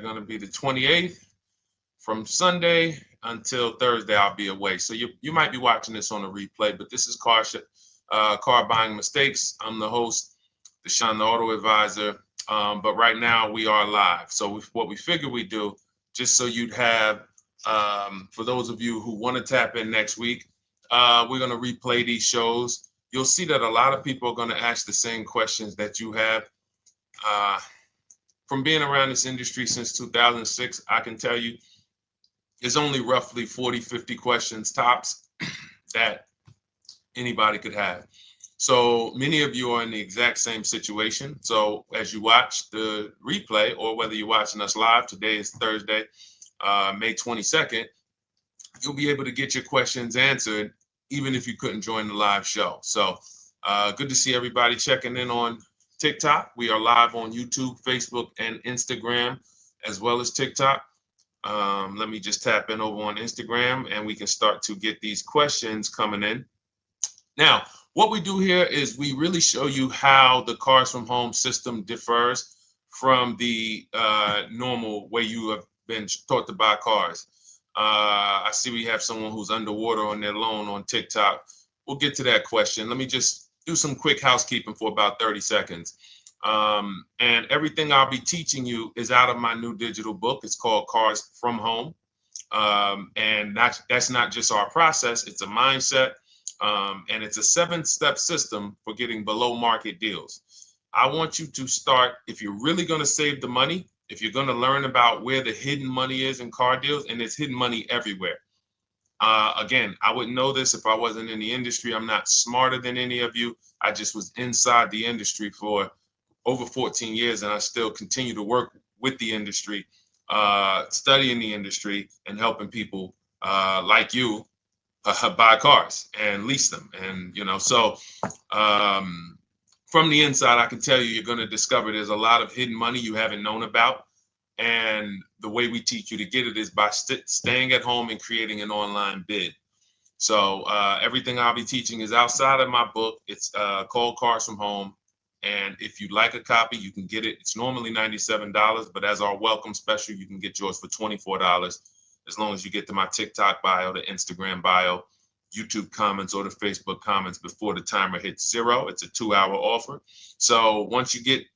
going to be the 28th. From Sunday until Thursday, I'll be away. So you might be watching this on a replay, but this is Car Buying Mistakes. I'm the host, Deshone the Auto Advisor. But right now we are live. So what we figure we do, just so you'd have, for those of you who want to tap in next week, we're going to replay these shows. You'll see that a lot of people are going to ask the same questions that you have. From being around this industry since 2006, I can tell you, there's only roughly 40, 50 questions tops that anybody could have. So many of you are in the exact same situation. So as you watch the replay, or whether you're watching us live, today is Thursday, May 22nd, you'll be able to get your questions answered, even if you couldn't join the live show. So good to see everybody checking in on TikTok. We are live on YouTube, Facebook, and Instagram, as well as TikTok. Let me just tap in over on Instagram and we can start to get these questions coming in. Now, what we do here is we really show you how the Cars from Home system differs from the normal way you have been taught to buy cars. I see we have someone who's underwater on their loan on TikTok. We'll get to that question. Let me just do some quick housekeeping for about 30 seconds. And everything I'll be teaching you is out of my new digital book. It's called Cars from Home. And that's not just our process, it's a mindset. And it's a 7-step system for getting below market deals. I want you to start, if you're really going to save the money, if you're going to learn about where the hidden money is in car deals, and there's hidden money everywhere. Again, I wouldn't know this if I wasn't in the industry. I'm not smarter than any of you. I just was inside the industry for over 14 years, and I still continue to work with the industry, studying the industry and helping people like you buy cars and lease them. And, so from the inside, I can tell you, you're going to discover there's a lot of hidden money you haven't known about. And the way we teach you to get it is by staying at home and creating an online bid. So everything I'll be teaching is outside of my book. It's called Cars from Home. And if you'd like a copy, you can get it. It's normally $97, but as our welcome special, you can get yours for $24, as long as you get to my TikTok bio, the Instagram bio, YouTube comments, or the Facebook comments before the timer hits 0. It's a 2-hour offer. So once you get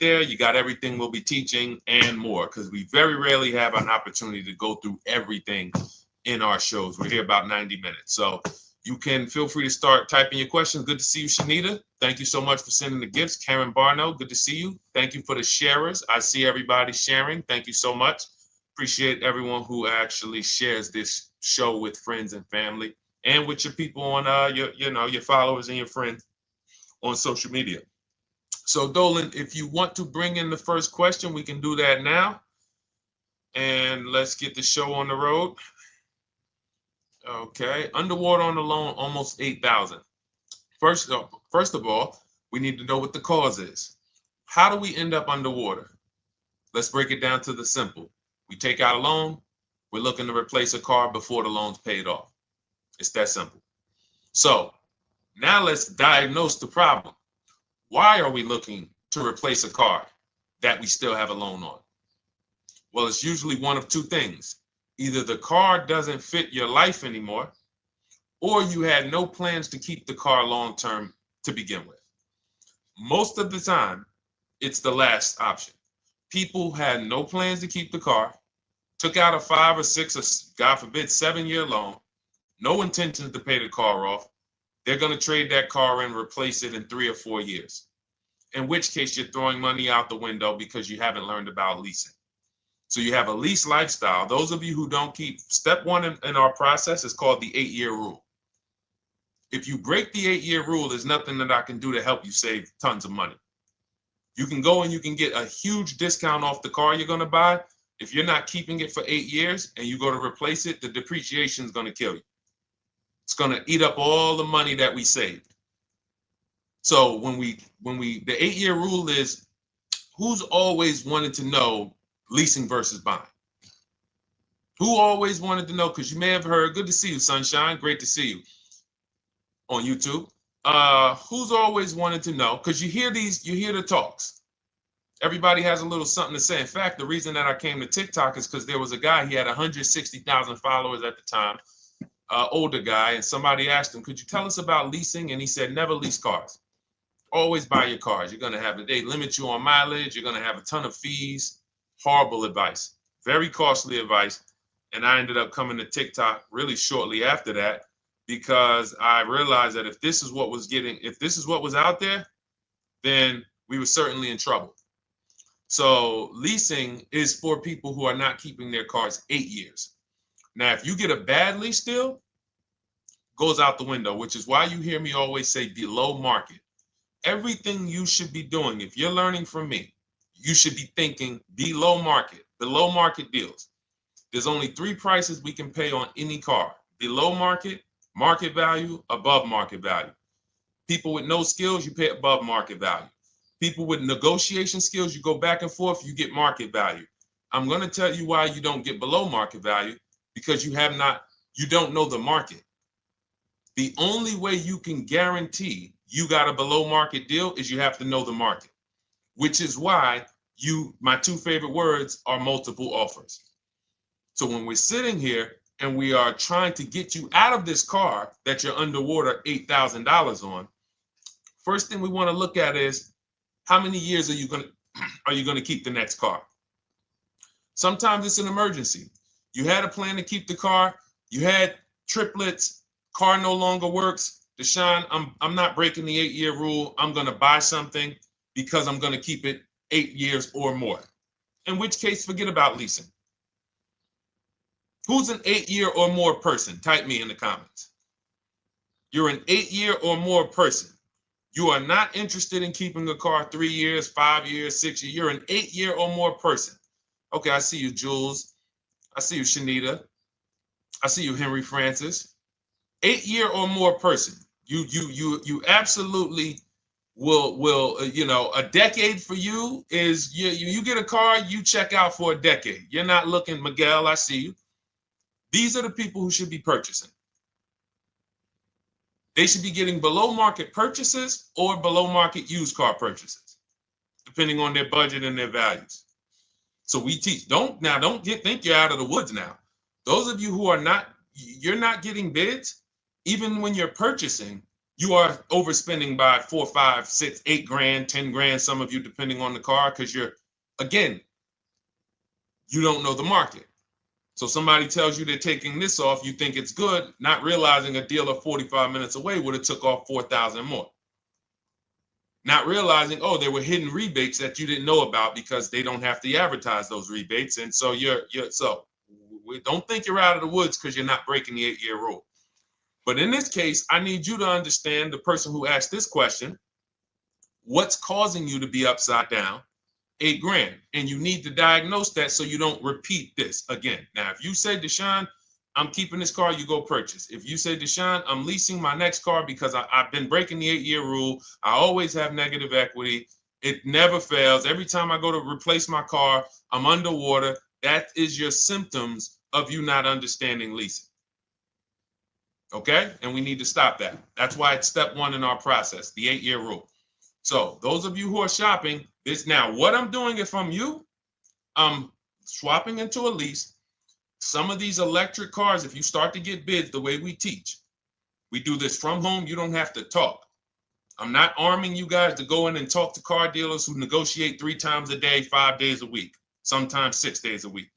there, you got everything we'll be teaching and more, because we very rarely have an opportunity to go through everything in our shows. We're here about 90 minutes. So you can feel free to start typing your questions. Good to see you, Shanita. Thank you so much for sending the gifts. Karen Barno, good to see you. Thank you for the sharers. I see everybody sharing. Thank you so much. Appreciate everyone who actually shares this show with friends and family, and with your people on your followers and your friends on social media. So Dolan, if you want to bring in the first question, we can do that now. And let's get the show on the road. Okay, underwater on the loan, almost 8,000. First of all, we need to know what the cause is. How do we end up underwater? Let's break it down to the simple. We take out a loan, we're looking to replace a car before the loan's paid off. It's that simple. So now let's diagnose the problem. Why are we looking to replace a car that we still have a loan on? Well, it's usually one of two things. Either the car doesn't fit your life anymore, or you had no plans to keep the car long-term to begin with. Most of the time, it's the last option. People had no plans to keep the car, took out a 5 or 6 or, God forbid, 7-year loan, no intentions to pay the car off. They're going to trade that car in, replace it in 3 or 4 years, in which case you're throwing money out the window because you haven't learned about leasing. So you have a lease lifestyle. Those of you who don't keep, step 1 in our process is called the 8-year rule. If you break the 8-year rule, there's nothing that I can do to help you save tons of money. You can go and you can get a huge discount off the car you're going to buy. If you're not keeping it for 8 years and you go to replace it, the depreciation is going to kill you. It's going to eat up all the money that we saved. So the 8-year rule is, who's always wanted to know leasing versus buying? Who always wanted to know? Because you may have heard, good to see you, Sunshine. Great to see you on YouTube. Who's always wanted to know? Because you hear the talks. Everybody has a little something to say. In fact, the reason that I came to TikTok is because there was a guy, he had 160,000 followers at the time, older guy, and somebody asked him, could you tell us about leasing? And he said, never lease cars. Always buy your cars. You're going to have, they limit you on mileage. You're going to have a ton of fees. Horrible advice. Very costly advice. And I ended up coming to TikTok really shortly after that because I realized that if this is what was out there, then we were certainly in trouble. So leasing is for people who are not keeping their cars 8 years. Now, if you get a bad lease deal, goes out the window, which is why you hear me always say below market. Everything you should be doing, if you're learning from me, you should be thinking below market deals. There's only 3 prices we can pay on any car: below market, market value, above market value. People with no skills, you pay above market value. People with negotiation skills, you go back and forth, you get market value. I'm going to tell you why you don't get below market value, because you don't know the market. The only way you can guarantee you got a below market deal is you have to know the market, which is why my 2 favorite words are multiple offers. So when we're sitting here and we are trying to get you out of this car that you're underwater $8,000 on, first thing we want to look at is how many years are you going to keep the next car? Sometimes it's an emergency. You had a plan to keep the car. You had triplets. Car no longer works. Deshone, I'm not breaking the 8-year rule. I'm going to buy something because I'm going to keep it 8 years or more. In which case, forget about leasing. Who's an 8-year or more person? Type me in the comments. You're an 8-year or more person. You are not interested in keeping a car 3 years, 5 years, 6 years. You're an 8-year or more person. Okay, I see you, Jules. I see you, Shanita. I see you, Henry Francis. 8-year or more person. You absolutely will a decade for you is you get a car, you check out for a decade. You're not looking, Miguel, I see you. These are the people who should be purchasing. They should be getting below market purchases or below market used car purchases, depending on their budget and their values. So we teach, think you're out of the woods now. Those of you who you're not getting bids, even when you're purchasing, you are overspending by 4, 5, 6, 8 grand, 10 grand, some of you, depending on the car, because you don't know the market. So somebody tells you they're taking this off, you think it's good, not realizing a dealer 45 minutes away would have took off 4,000 more. Not realizing, there were hidden rebates that you didn't know about because they don't have to advertise those rebates. And so we don't think you're out of the woods because you're not breaking the 8-year rule. But in this case, I need you to understand, the person who asked this question, what's causing you to be upside down 8 grand? And you need to diagnose that so you don't repeat this again. Now, if you say, Deshone, I'm keeping this car, you go purchase. If you say, Deshone, I'm leasing my next car because I've been breaking the 8-year rule. I always have negative equity. It never fails. Every time I go to replace my car, I'm underwater. That is your symptoms of you not understanding leasing. Okay? And we need to stop that. That's why it's step 1 in our process, the 8-year rule. So those of you who are shopping this now, what I'm doing, if I'm you, I'm swapping into a lease. Some of these electric cars, if you start to get bids the way we teach, we do this from home. You don't have to talk. I'm not arming you guys to go in and talk to car dealers who negotiate 3 times a day, 5 days a week, sometimes 6 days a week.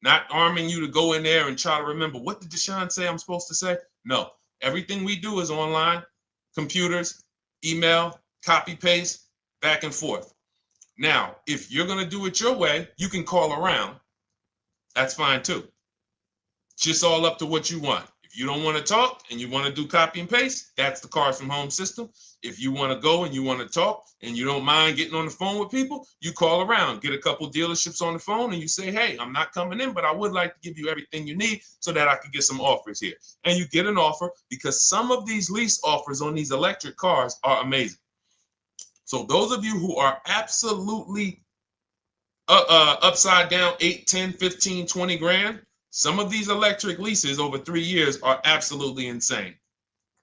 Not arming you to go in there and try to remember, what did Deshone say I'm supposed to say? No, everything we do is online, computers, email, copy, paste, back and forth. Now, if you're going to do it your way, you can call around. That's fine too. It's just all up to what you want. If you don't want to talk and you want to do copy and paste, that's the Cars from Home system. If you want to go and you want to talk and you don't mind getting on the phone with people, you call around, get a couple dealerships on the phone, and you say, hey, I'm not coming in, but I would like to give you everything you need so that I could get some offers here. And you get an offer, because some of these lease offers on these electric cars are amazing. So those of you who are absolutely upside down 8, 10, 15, 20 grand, some of these electric leases over 3 years are absolutely insane.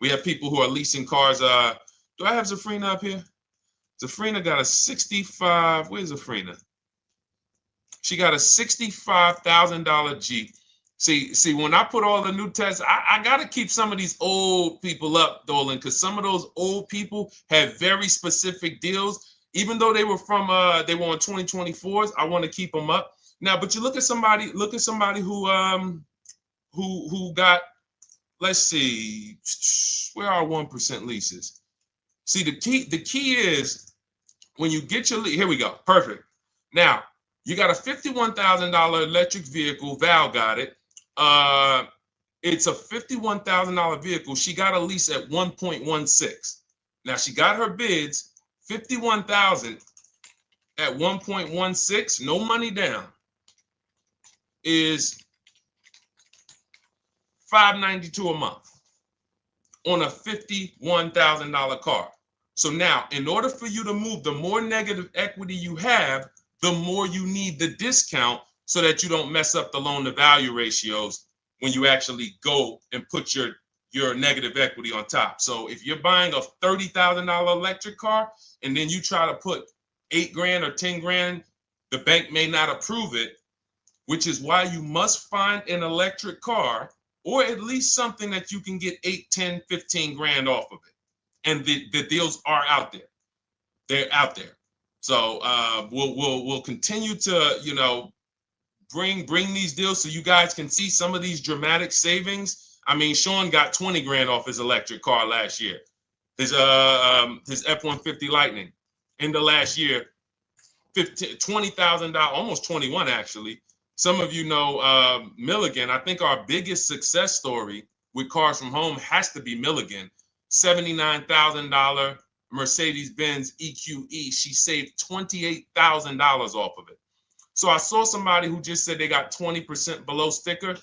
We have people who are leasing cars. Do I have Zafrina up here? Zafrina got a 65. Where's Zafrina? She got a $65,000 Jeep. See, when I put all the new tests, I got to keep some of these old people up, Dolan, because some of those old people have very specific deals. Even though they were on 2024s, I want to keep them up. Now, but you look at somebody who got, let's see, where are 1% leases? See, the key is when you get your lease, here we go, perfect. Now, you got a $51,000 electric vehicle, Val got it. It's a $51,000 vehicle. She got a lease at 1.16. Now she got her bids, 51,000 at 1.16, no money down, is $592 a month on a $51,000 car. So now, in order for you to move, the more negative equity you have, the more you need the discount so that you don't mess up the loan to value ratios when you actually go and put your negative equity on top. So if you're buying a $30,000 electric car and then you try to put $8,000 or $10,000, the bank may not approve it, which is why you must find an electric car or at least something that you can get 8, 10, 15 grand off of it. And the deals are out there. They're out there. So we'll continue to, bring these deals so you guys can see some of these dramatic savings. I mean, Sean got 20 grand off his electric car last year. His F-150 Lightning in the last year, $20,000, almost 21 actually. Some of you know Milligan. I think our biggest success story with Cars from Home has to be Milligan. $79,000 Mercedes-Benz EQE. She saved $28,000 off of it. So I saw somebody who just said they got 20% below sticker.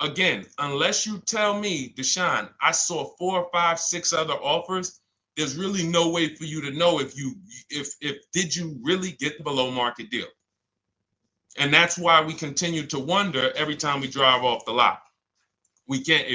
Again, unless you tell me, Deshone, I saw 4, 5, 6 other offers, there's really no way for you to know if did you really get the below market deal. And that's why we continue to wonder every time we drive off the lot. We can't,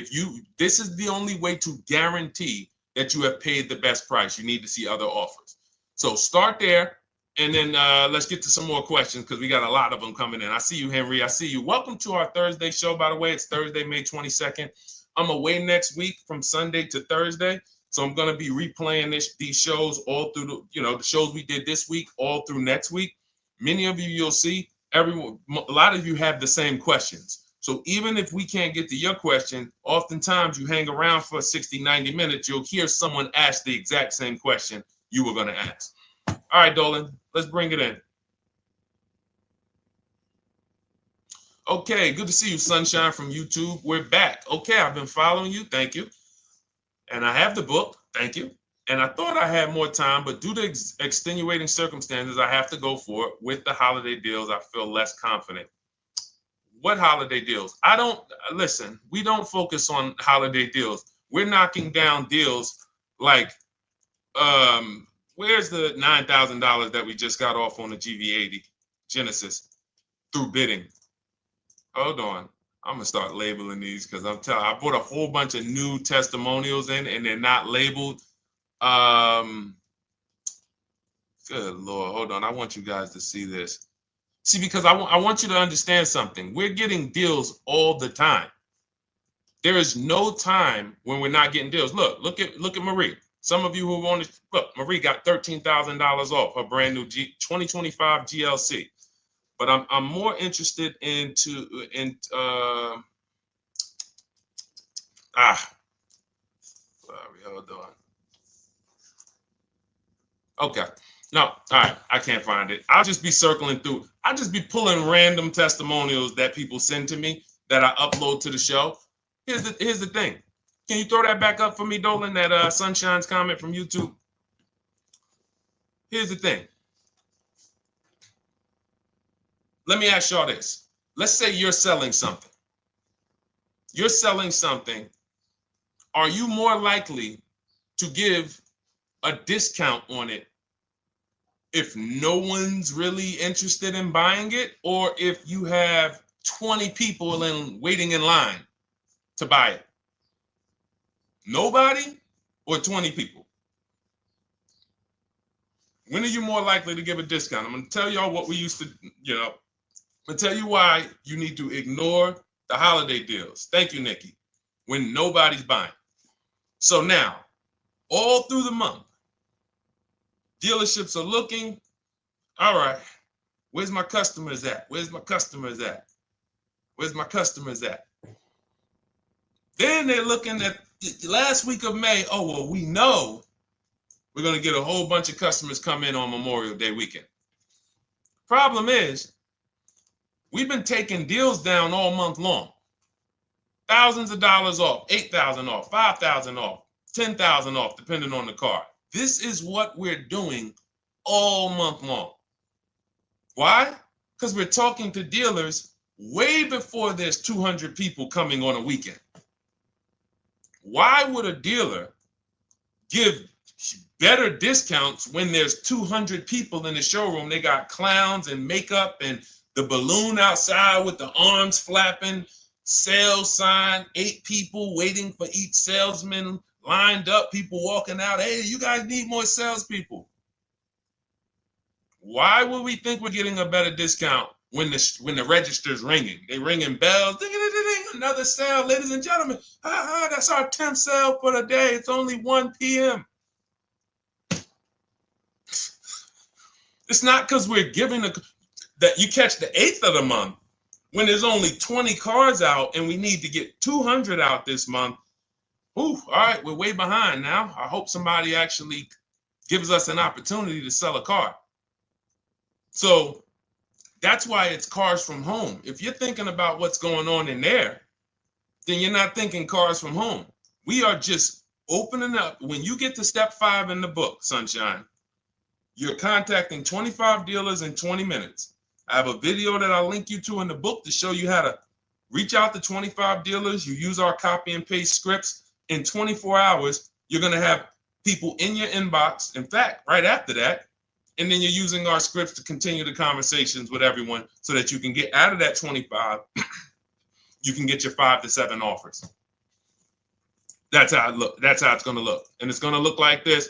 this is the only way to guarantee that you have paid the best price. You need to see other offers. So start there. And then let's get to some more questions because we got a lot of them coming in. I see you, Henry. I see you. Welcome to our Thursday show, by the way. It's Thursday, May 22nd. I'm away next week from Sunday to Thursday. So I'm going to be replaying these shows all through, the shows we did this week, all through next week. Many of you, you'll see, a lot of you have the same questions. So even if we can't get to your question, oftentimes you hang around for 60, 90 minutes, you'll hear someone ask the exact same question you were going to ask. All right, Dolan, let's bring it in. Okay, good to see you, Sunshine from YouTube. We're back. Okay, I've been following you. Thank you. And I have the book. Thank you. And I thought I had more time, but due to extenuating circumstances, I have to go for it. With the holiday deals, I feel less confident. What holiday deals? Listen, we don't focus on holiday deals. We're knocking down deals like, where's the $9,000 that we just got off on the GV80 Genesis through bidding? Hold on. I'm going to start labeling these because I bought a whole bunch of new testimonials in and they're not labeled. Good Lord. Hold on. I want you guys to see this. See, because I want you to understand something. We're getting deals all the time. There is no time when we're not getting deals. Look at Marie. Some of you who want to look, Marie got $13,000 off her brand new 2025 GLC. But I'm more interested sorry, hold on. Okay. No, all right. I can't find it. I'll just be circling through. I'll just be pulling random testimonials that people send to me that I upload to the show. Here's the thing. Can you throw that back up for me, Dolan? That Sunshine's comment from YouTube. Here's the thing. Let me ask y'all this. Let's say you're selling something. You're selling something. Are you more likely to give a discount on it if no one's really interested in buying it, or if you have 20 people waiting in line to buy it? Nobody or 20 people? When are you more likely to give a discount? I'm going to tell y'all what we used to, I'm going to tell you why you need to ignore the holiday deals. Thank you, Nikki. When nobody's buying. So now, all through the month, dealerships are looking, all right, where's my customers at? Where's my customers at? Where's my customers at? Then they're looking at the last week of May. Oh, well, we know we're going to get a whole bunch of customers come in on Memorial Day weekend. Problem is, we've been taking deals down all month long. Thousands of dollars off, $8,000 off, $5,000 off, $10,000 off, depending on the car. This is what we're doing all month long. Why? Because we're talking to dealers way before there's 200 people coming on a weekend. Why would a dealer give better discounts when there's 200 people in the showroom? They got clowns and makeup and the balloon outside with the arms flapping, sales sign, 8 people waiting for each salesman lined up, people walking out. Hey, you guys need more salespeople. Why would we think we're getting a better discount when the register's ringing? They ringing bells, ding, ding, ding, ding, another sale, ladies and gentlemen. That's our 10th sale for the day. It's only 1 p.m. It's not because we're giving that you catch the 8th of the month when there's only 20 cars out and we need to get 200 out this month. Ooh, all right, we're way behind now. I hope somebody actually gives us an opportunity to sell a car. So that's why it's cars from home. If you're thinking about what's going on in there, then you're not thinking cars from home. We are just opening up. When you get to step 5 in the book, Sunshine, you're contacting 25 dealers in 20 minutes. I have a video that I'll link you to in the book to show you how to reach out to 25 dealers. You use our copy and paste scripts. In 24 hours, you're going to have people in your inbox. In fact, right after that, and then you're using our scripts to continue the conversations with everyone so that you can get out of that 25, you can get your 5 to 7 offers. That's how it look. That's how it's going to look. And it's going to look like this.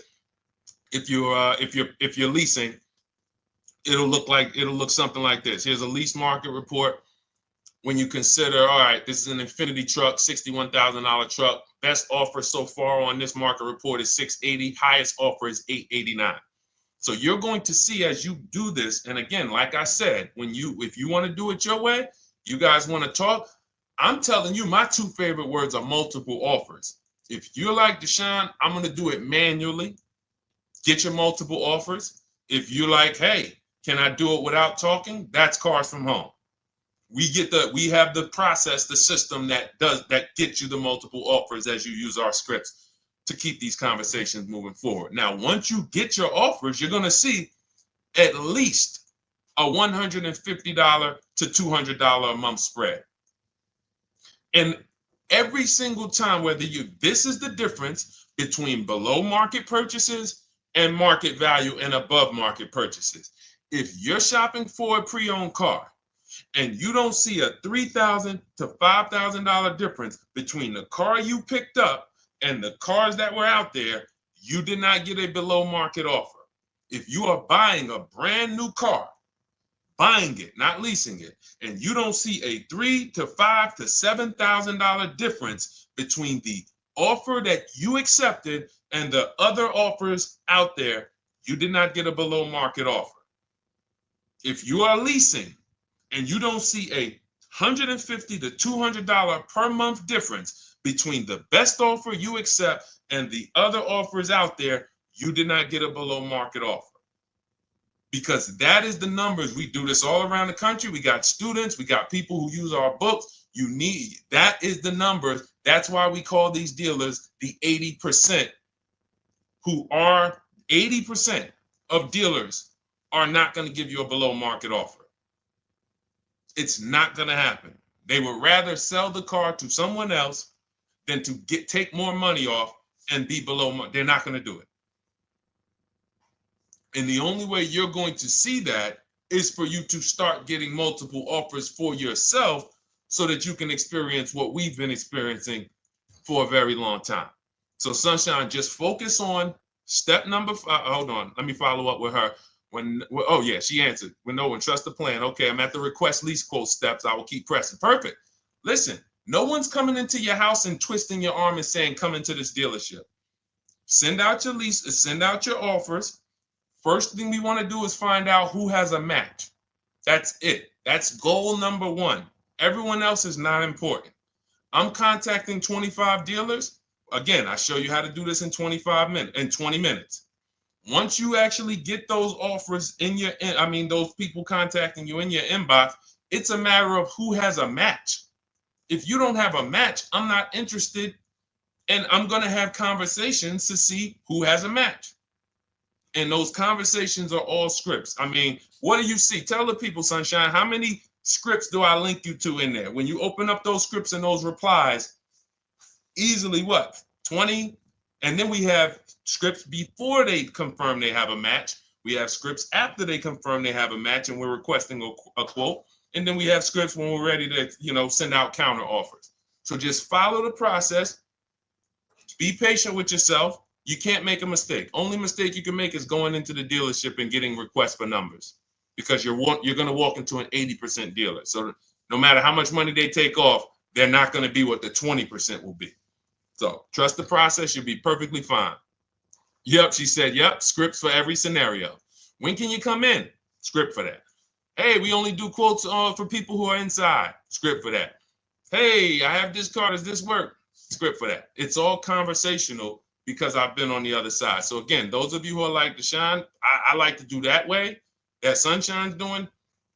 If you're leasing, it'll look something like this. Here's a lease market report. When you consider, all right, this is an Infinity truck, $61,000 truck. Best offer so far on this market report is $680. Highest offer is $889. So you're going to see as you do this, and again, like I said, if you want to do it your way, you guys want to talk, I'm telling you, my 2 favorite words are multiple offers. If you're like Deshone, I'm going to do it manually. Get your multiple offers. If you're like, hey, can I do it without talking? That's cars from home. We have the process, the system that gets you the multiple offers as you use our scripts to keep these conversations moving forward. Now, once you get your offers, you're going to see at least a $150 to $200 a month spread. And every single time, this is the difference between below market purchases and market value and above market purchases. If you're shopping for a pre-owned car and you don't see a $3,000 to $5,000 difference between the car you picked up and the cars that were out there, you did not get a below market offer. If you are buying a brand new car, buying it, not leasing it, and you don't see a $3,000 to $5,000 to $7,000 difference between the offer that you accepted and the other offers out there, you did not get a below market offer. If you are leasing and you don't see a $150 to $200 per month difference between the best offer you accept and the other offers out there, you did not get a below market offer. Because that is the numbers. We do this all around the country. We got students, we got people who use our books. That is the numbers. That's why we call these dealers the 80%, who are 80% of dealers are not going to give you a below market offer. It's not going to happen. They would rather sell the car to someone else than to take more money off and be below. They're not going to do it. And the only way you're going to see that is for you to start getting multiple offers for yourself so that you can experience what we've been experiencing for a very long time. So Sunshine, just focus on Step number 5, hold on, let me follow up with her. Oh yeah, she answered. When trust the plan. Okay, I'm at the request lease quote steps. I will keep pressing. Perfect. Listen, no one's coming into your house and twisting your arm and saying, come into this dealership. Send out your leases, send out your offers. First thing we want to do is find out who has a match. That's it. That's goal number 1. Everyone else is not important. I'm contacting 25 dealers. Again, I show you how to do this in 20 minutes. Once you actually get those offers those people contacting you in your inbox, it's a matter of who has a match. If you don't have a match, I'm not interested, and I'm going to have conversations to see who has a match. And those conversations are all scripts. I mean, what do you see? Tell the people, Sunshine, how many scripts do I link you to in there? When you open up those scripts and those replies, easily what? 20? And then we have scripts before they confirm they have a match. We have scripts after they confirm they have a match and we're requesting a quote. And then we have scripts when we're ready to, send out counter offers. So just follow the process. Be patient with yourself. You can't make a mistake. Only mistake you can make is going into the dealership and getting requests for numbers, because you're going to walk into an 80% dealer. So no matter how much money they take off, they're not going to be what the 20% will be. So trust the process. You'll be perfectly fine. Yep, she said, yep, scripts for every scenario. When can you come in? Script for that. Hey, we only do quotes for people who are inside. Script for that. Hey, I have this car. Does this work? Script for that. It's all conversational because I've been on the other side. So again, those of you who are like Deshone, I like to do that way, that Sunshine's doing.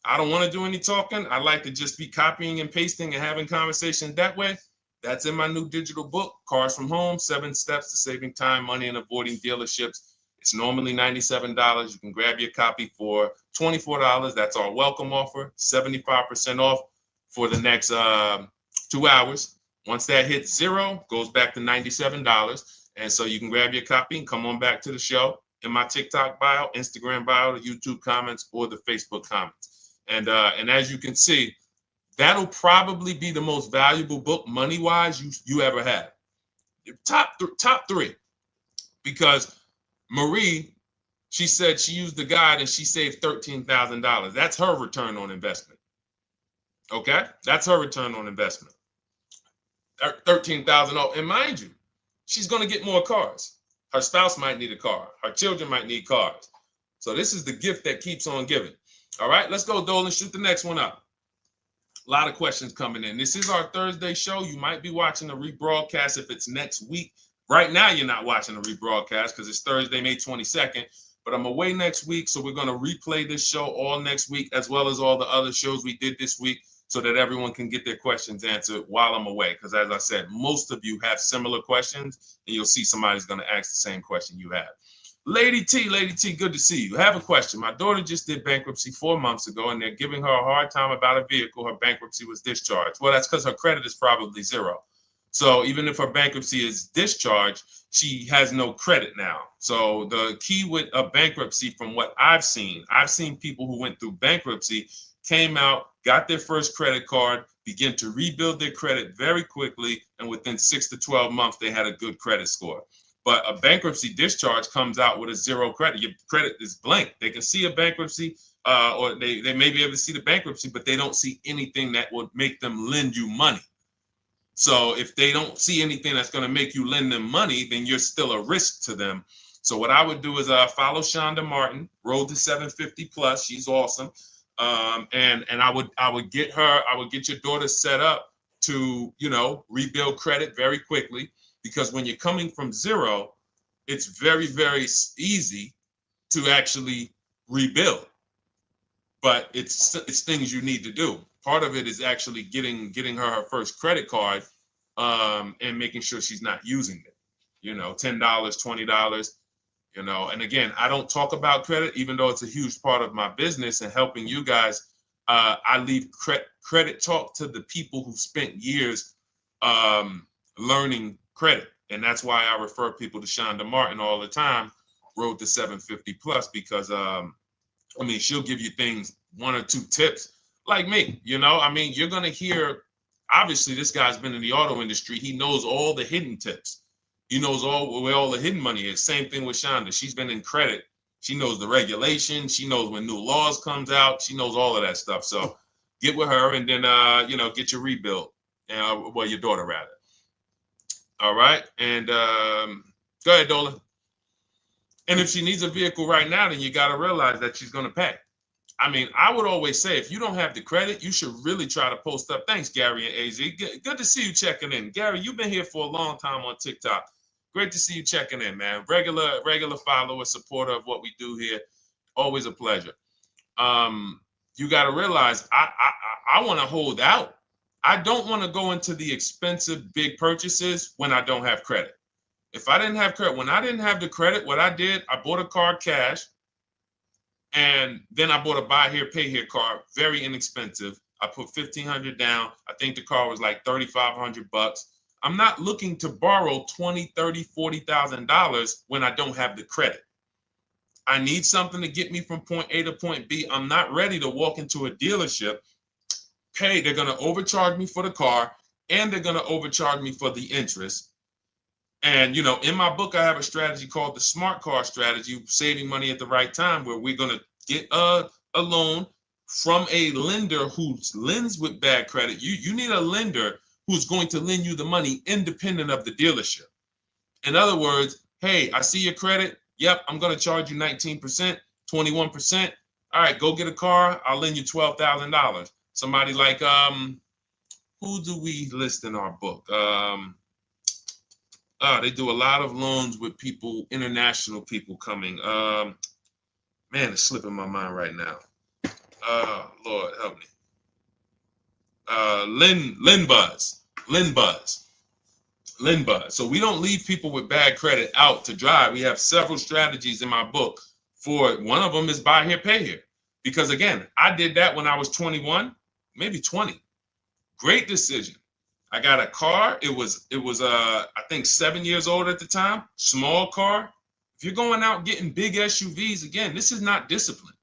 I don't want to do any talking. I like to just be copying and pasting and having conversations that way. That's in my new digital book, Cars from Home, 7 Steps to Saving Time, Money, and Avoiding Dealerships. It's normally $97. You can grab your copy for $24. That's our welcome offer, 75% off for the next 2 hours. Once that hits 0, goes back to $97. And so you can grab your copy and come on back to the show in my TikTok bio, Instagram bio, the YouTube comments, or the Facebook comments. And as you can see, that'll probably be the most valuable book money-wise you ever have. Top 3. Because Marie, she said she used the guide and she saved $13,000. That's her return on investment. Okay? That's her return on investment. $13,000. And mind you, she's going to get more cars. Her spouse might need a car. Her children might need cars. So this is the gift that keeps on giving. All right, let's go, Dolan. Shoot the next one up. A lot of questions coming in. This is our Thursday show. You might be watching a rebroadcast if it's next week. Right now, you're not watching a rebroadcast because it's Thursday, May 22nd. But I'm away next week, so we're going to replay this show all next week, as well as all the other shows we did this week, so that everyone can get their questions answered while I'm away. Because as I said, most of you have similar questions, and you'll see somebody's going to ask the same question you have. Lady T, good to see you. I have a question. My daughter just did bankruptcy 4 months ago, and they're giving her a hard time about a vehicle. Her bankruptcy was discharged. Well, that's because her credit is probably 0. So even if her bankruptcy is discharged, she has no credit now. So the key with a bankruptcy, from what I've seen people who went through bankruptcy, came out, got their first credit card, began to rebuild their credit very quickly, and within 6 to 12 months, they had a good credit score. But a bankruptcy discharge comes out with a 0 credit. Your credit is blank. They can see a bankruptcy, or they may be able to see the bankruptcy, but they don't see anything that would make them lend you money. So if they don't see anything that's going to make you lend them money, then you're still a risk to them. So what I would do is follow Shonda Martin, Road to 750 Plus. She's awesome. And I would get your daughter set up to, rebuild credit very quickly. Because when you're coming from 0, it's very, very easy to actually rebuild. But it's things you need to do. Part of it is actually getting her first credit card, and making sure she's not using it. $10, $20. And again, I don't talk about credit, even though it's a huge part of my business and helping you guys. I leave credit talk to the people who spent years learning credit. And that's why I refer people to Shonda Martin all the time, Road to 750 Plus, because she'll give you things, 1 or 2 tips, like me. You're going to hear, obviously this guy's been in the auto industry. He knows all the hidden tips. He knows where all the hidden money is. Same thing with Shonda. She's been in credit. She knows the regulation. She knows when new laws comes out. She knows all of that stuff. So get with her and then, get your rebuild. Well, your daughter rather. All right. And go ahead, Dolan. And if she needs a vehicle right now, then you got to realize that she's going to pay. I mean, I would always say if you don't have the credit, you should really try to post up. Thanks, Gary and AZ. Good to see you checking in. Gary, you've been here for a long time on TikTok. Great to see you checking in, man. Regular follower, supporter of what we do here. Always a pleasure. You got to realize I want to hold out. I don't want to go into the expensive big purchases when I don't have credit. If I didn't have credit, when I didn't have the credit, what I did, I bought a car cash, and then I bought a buy here, pay here car, very inexpensive. I put $1,500 down. I think the car was like $3,500. I'm not looking to borrow $20,000, $30,000, $40,000 when I don't have the credit. I need something to get me from point A to point B. I'm not ready to walk into a dealership, pay. They're going to overcharge me for the car, and they're going to overcharge me for the interest. And, in my book, I have a strategy called the smart car strategy, saving money at the right time, where we're going to get a loan from a lender who lends with bad credit. You need a lender who's going to lend you the money independent of the dealership. In other words, hey, I see your credit. Yep, I'm going to charge you 19%, 21%. All right, go get a car. I'll lend you $12,000. Somebody like, who do we list in our book? They do a lot of loans with people, international people coming. Man, it's slipping my mind right now. Lord help me. Linbuzz. So we don't leave people with bad credit out to dry. We have several strategies in my book for it. One of them is buy here, pay here. Because again, I did that when I was 21, maybe 20. Great decision. I got a car. It was I think 7 years old at the time. Small car. If you're going out getting big SUVs, again, this is not discipline.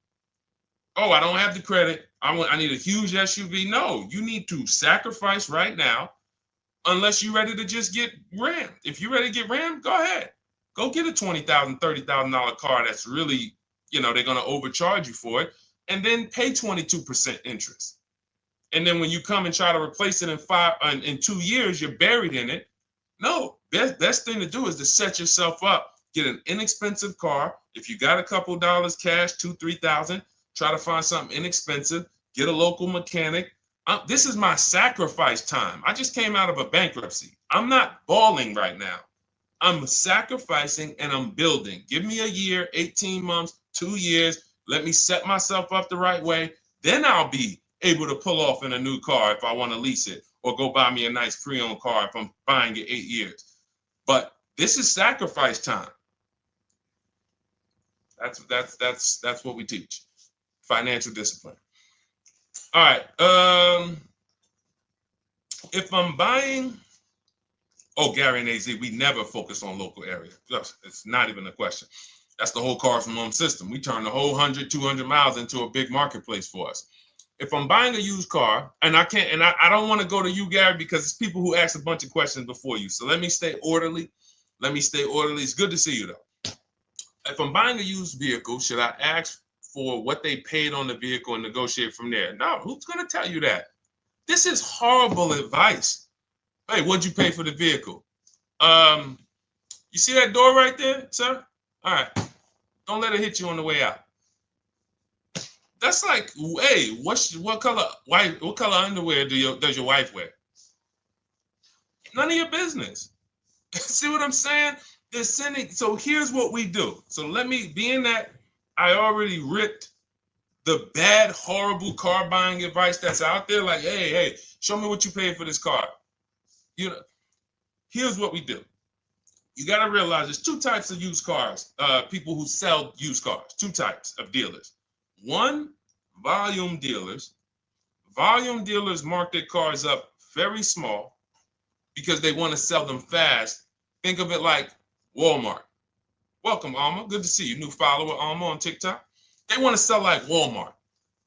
Oh, I don't have the credit. I need a huge SUV. No, you need to sacrifice right now, unless you're ready to just get rammed. If you're ready to get rammed, go ahead. Go get a $20,000, $30,000 car that's really, they're going to overcharge you for it, and then pay 22% interest. And then when you come and try to replace it in 2 years, you're buried in it. No, best thing to do is to set yourself up. Get an inexpensive car. If you got a couple dollars cash, $2,000, $3,000, try to find something inexpensive. Get a local mechanic. This is my sacrifice time. I just came out of a bankruptcy. I'm not balling right now. I'm sacrificing and I'm building. Give me a year, 18 months, 2 years. Let me set myself up the right way. Then I'll be able to pull off in a new car if I want to lease it, or go buy me a nice pre-owned car if I'm buying it 8 years. But this is sacrifice time. That's what we teach. Financial discipline. All right. If I'm buying, Gary and AZ, we never focus on local area. It's not even a question. That's the whole car from home system. We turn the whole 100, 200 miles into a big marketplace for us. If I'm buying a used car, and I can't, and I don't want to go to you, Gary, because it's people who ask a bunch of questions before you. So let me stay orderly. It's good to see you, though. If I'm buying a used vehicle, should I ask for what they paid on the vehicle and negotiate from there? No, who's going to tell you that? This is horrible advice. Hey, what'd you pay for the vehicle? You see that door right there, sir? All right. Don't let it hit you on the way out. That's like, hey, what color underwear does your wife wear? None of your business. See what I'm saying? They're sending. So here's what we do. So let me, being that I already ripped the bad, horrible car buying advice that's out there, like, hey, show me what you paid for this car. Here's what we do. You got to realize there's two types of used cars, people who sell used cars, two types of dealers. One, volume dealers. Volume dealers mark their cars up very small because they want to sell them fast. Think of it like Walmart. Welcome, Alma. Good to see you. New follower, Alma, on TikTok. They want to sell like Walmart.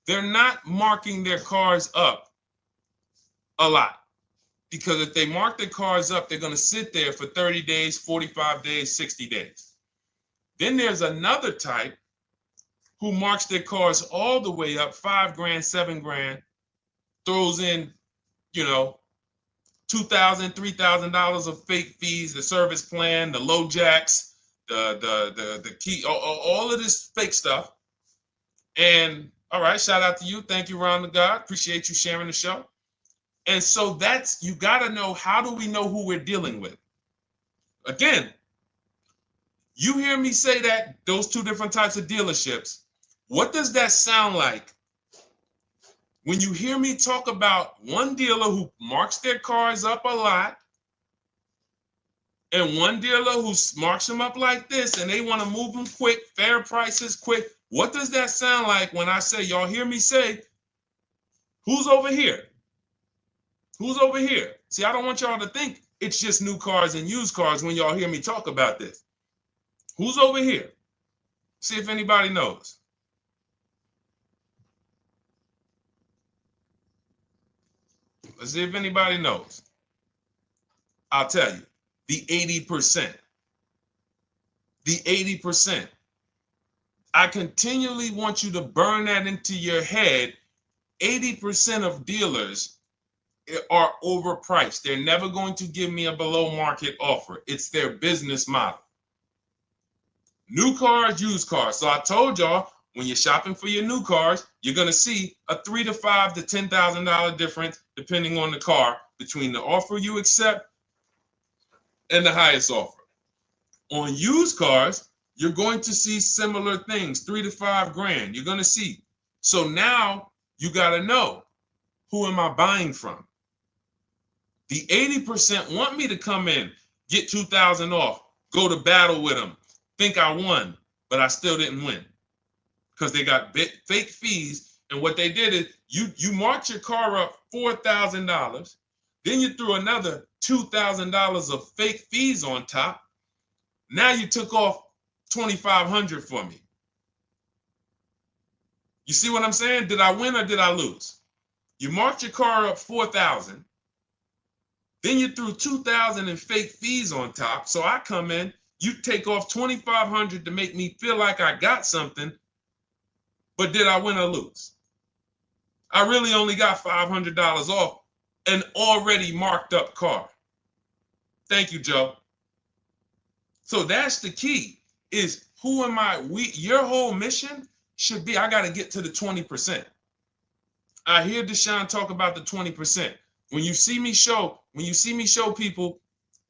They're not marking their cars up a lot. Because if they mark their cars up, they're going to sit there for 30 days, 45 days, 60 days. Then there's another type who marks their cars all the way up, 5 grand, 7 grand, throws in, you know, $2,000, $3,000 of fake fees, the service plan, the low jacks, the key, all of this fake stuff. And all right, shout out to you. Thank you, Ron the God. Appreciate you sharing the show. And so that's, you got to know, how do we know who we're dealing with? Again, you hear me say that, those two different types of dealerships. What does that sound like when you hear me talk about one dealer who marks their cars up a lot and one dealer who marks them up like this and they want to move them quick, fair prices, quick? What does that sound like when I say, y'all hear me say, who's over here? Who's over here? See, I don't want y'all to think it's just new cars and used cars when y'all hear me talk about this. Who's over here? See if anybody knows. Let's see if anybody knows. I'll tell you, the 80%. The 80%. I continually want you to burn that into your head. 80% of dealers are overpriced. They're never going to give me a below market offer. It's their business model. New cars, used cars. So I told y'all, when you're shopping for your new cars, you're going to see a $3,000 to $5,000 to $10,000 difference, depending on the car, between the offer you accept and the highest offer. On used cars, you're going to see similar things, 3 to 5 grand. You're going to see. So now you got to know, who am I buying from? The 80% want me to come in, get 2,000 off, go to battle with them, think I won, but I still didn't win because they got fake fees. And what they did is you marked your car up $4,000, then you threw another $2,000 of fake fees on top. Now you took off $2,500 for me. You see what I'm saying? Did I win or did I lose? You marked your car up $4,000. Then you threw $2,000 in fake fees on top. So I come in, you take off $2,500 to make me feel like I got something. But did I win or lose? I really only got $500 off an already marked up car. Thank you, Joe. So that's the key, is who am I? Your whole mission should be, I got to get to the 20%. I hear Deshone talk about the 20%. When you see me show people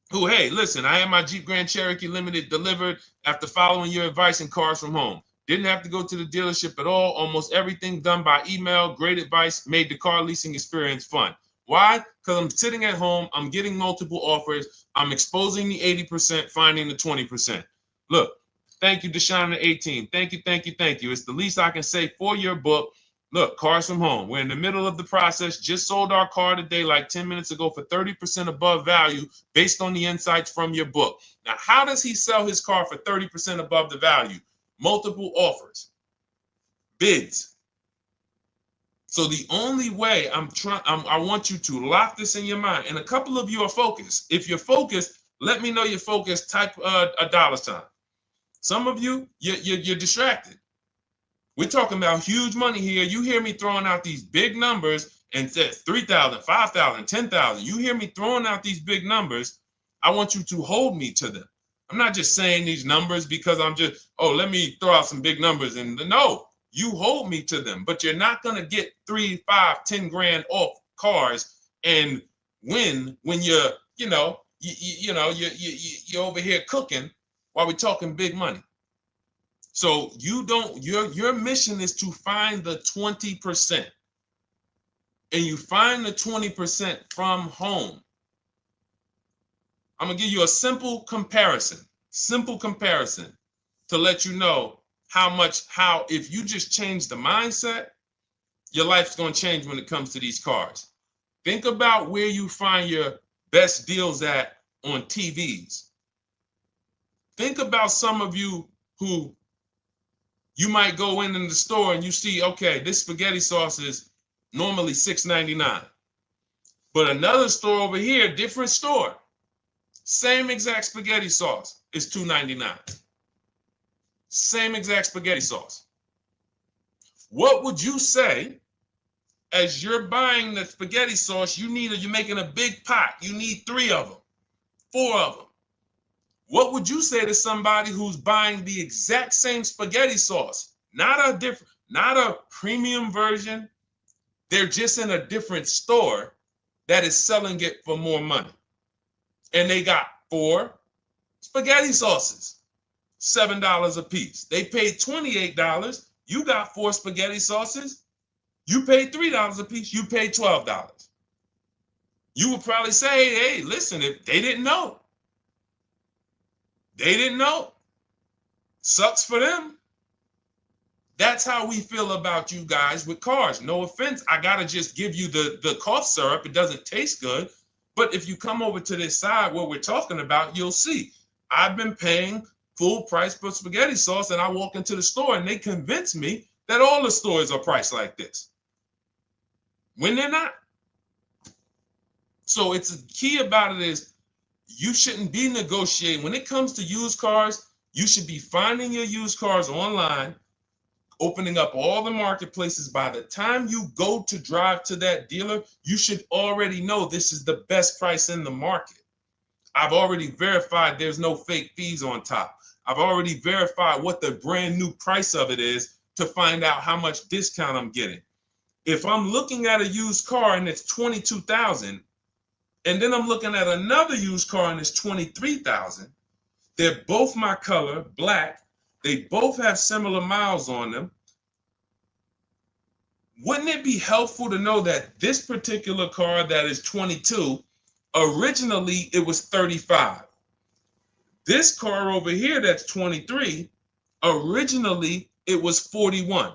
who, hey, listen, I had my Jeep Grand Cherokee Limited delivered after following your advice and cars from home. Didn't have to go to the dealership at all. Almost everything done by email. Great advice. Made the car leasing experience fun. Why? Because I'm sitting at home. I'm getting multiple offers. I'm exposing the 80%, finding the 20%. Look, thank you, Deshone the 18. Thank you, thank you, thank you. It's the least I can say for your book. Look, cars from home. We're in the middle of the process. Just sold our car today, like 10 minutes ago, for 30% above value based on the insights from your book. Now, how does he sell his car for 30% above the value? Multiple offers, bids. So the only way I want you to lock this in your mind. And a couple of you are focused. If you're focused, let me know you're focused. Type a $sign. Some of you, you're distracted. We're talking about huge money here. You hear me throwing out these big numbers and said 3,000, 5,000, 10,000. You hear me throwing out these big numbers. I want you to hold me to them. I'm not just saying these numbers because I'm just, let me throw out some big numbers. And no, you hold me to them, but you're not going to get 3, 5, 10 grand off cars and win when you're over here cooking while we're talking big money. So your mission is to find the 20%. And you find the 20% from home. I'm going to give you a simple comparison to let you know how if you just change the mindset, your life's going to change when it comes to these cars. Think about where you find your best deals at on TVs. Think about some of you who you might go in the store and you see, okay, this spaghetti sauce is normally $6.99. But another store over here, different store, same exact spaghetti sauce is $2.99. Same exact spaghetti sauce. What would you say as you're buying the spaghetti sauce? You're making a big pot. You need 3 of them, 4 of them. What would you say to somebody who's buying the exact same spaghetti sauce? Not a premium version. They're just in a different store that is selling it for more money. And they got 4 spaghetti sauces, $7 a piece. They paid $28. You got 4 spaghetti sauces. You paid $3 a piece. You paid $12. You would probably say, hey, listen, if they didn't know. They didn't know. Sucks for them. That's how we feel about you guys with cars. No offense. I got to just give you the cough syrup. It doesn't taste good. But if you come over to this side where we're talking about, you'll see. I've been paying full price for spaghetti sauce, and I walk into the store and they convince me that all the stores are priced like this, when they're not. So it's the key about it is you shouldn't be negotiating. When it comes to used cars, you should be finding your used cars online, opening up all the marketplaces. By the time you go to drive to that dealer, you should already know this is the best price in the market. I've already verified there's no fake fees on top. I've already verified what the brand new price of it is to find out how much discount I'm getting. If I'm looking at a used car and it's $22,000, and then I'm looking at another used car and it's $23,000, they're both my color, black. They both have similar miles on them. Wouldn't it be helpful to know that this particular car that is 22, originally it was 35. This car over here that's 23, originally it was 41.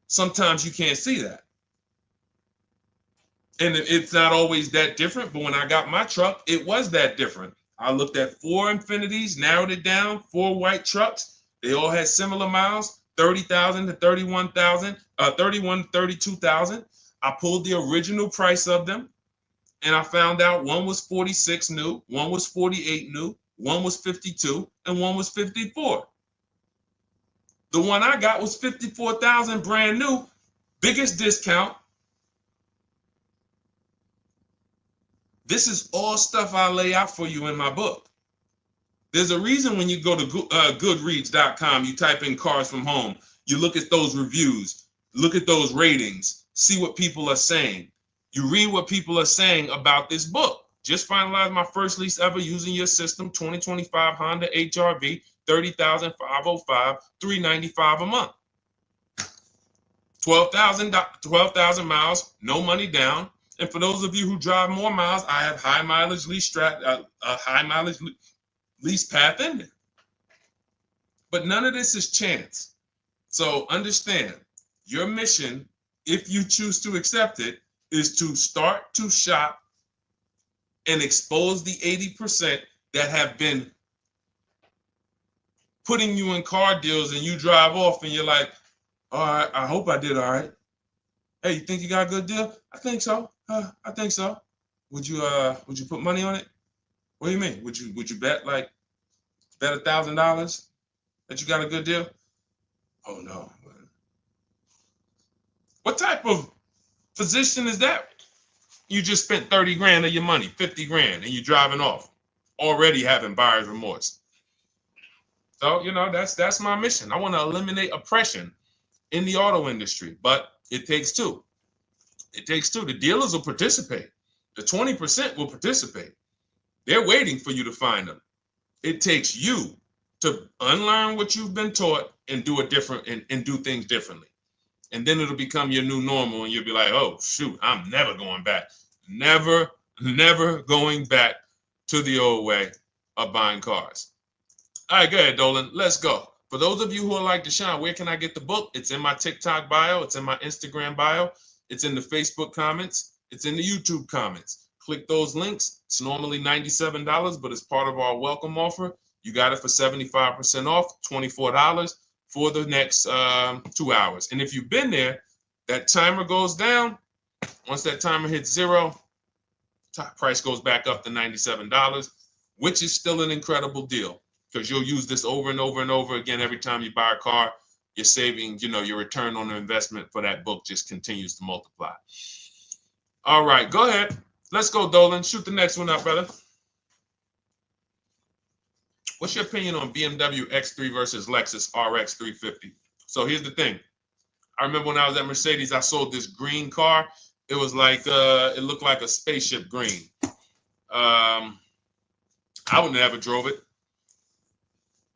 Sometimes you can't see that. And it's not always that different, but when I got my truck, it was that different. I looked at 4 Infinities, narrowed it down, 4 white trucks. They all had similar miles, 30,000 to 31,000, 32,000. I pulled the original price of them, and I found out one was 46 new, one was 48 new, one was 52, and one was 54. The one I got was 54,000 brand new, biggest discount. This is all stuff I lay out for you in my book. There's a reason when you go to Goodreads.com, you type in cars from home, you look at those reviews, look at those ratings, see what people are saying. You read what people are saying about this book. Just finalized my first lease ever using your system, 2025 Honda HR-V, 30,505, $395 a month. 12,000 miles, no money down. And for those of you who drive more miles, I have high mileage lease lease path in there. But none of this is chance. So understand, your mission, if you choose to accept it, is to start to shop and expose the 80% that have been putting you in car deals, and you drive off and you're like, all right, I hope I did all right. Hey, you think you got a good deal? I think so. I think so. Would you put money on it? What do you mean? Would you bet $1,000 that you got a good deal? Oh no. What type of position is that? You just spent 30 grand of your money, 50 grand, and you're driving off, already having buyer's remorse. So, that's my mission. I want to eliminate oppression in the auto industry, but it takes two. It takes two. The dealers will participate. The 20% will participate. They're waiting for you to find them. It takes you to unlearn what you've been taught and do it different and do things differently. And then it'll become your new normal, and you'll be like, oh, shoot, I'm never going back. Never going back to the old way of buying cars. All right, go ahead, Dolan. Let's go. For those of you who are like Deshone, where can I get the book? It's in my TikTok bio. It's in my Instagram bio. It's in the Facebook comments. It's in the YouTube comments. Click those links. It's normally $97, but it's part of our welcome offer. You got it for 75% off, $24 for the next 2 hours. And if you've been there, that timer goes down. Once that timer hits 0, top price goes back up to $97, which is still an incredible deal because you'll use this over and over and over again every time you buy a car. You're saving, your return on the investment for that book just continues to multiply. All right, go ahead. Let's go, Dolan. Shoot the next one up, brother. What's your opinion on BMW X3 versus Lexus RX 350? So here's the thing. I remember when I was at Mercedes, I sold this green car. It was like, it looked like a spaceship green. I would never drove it.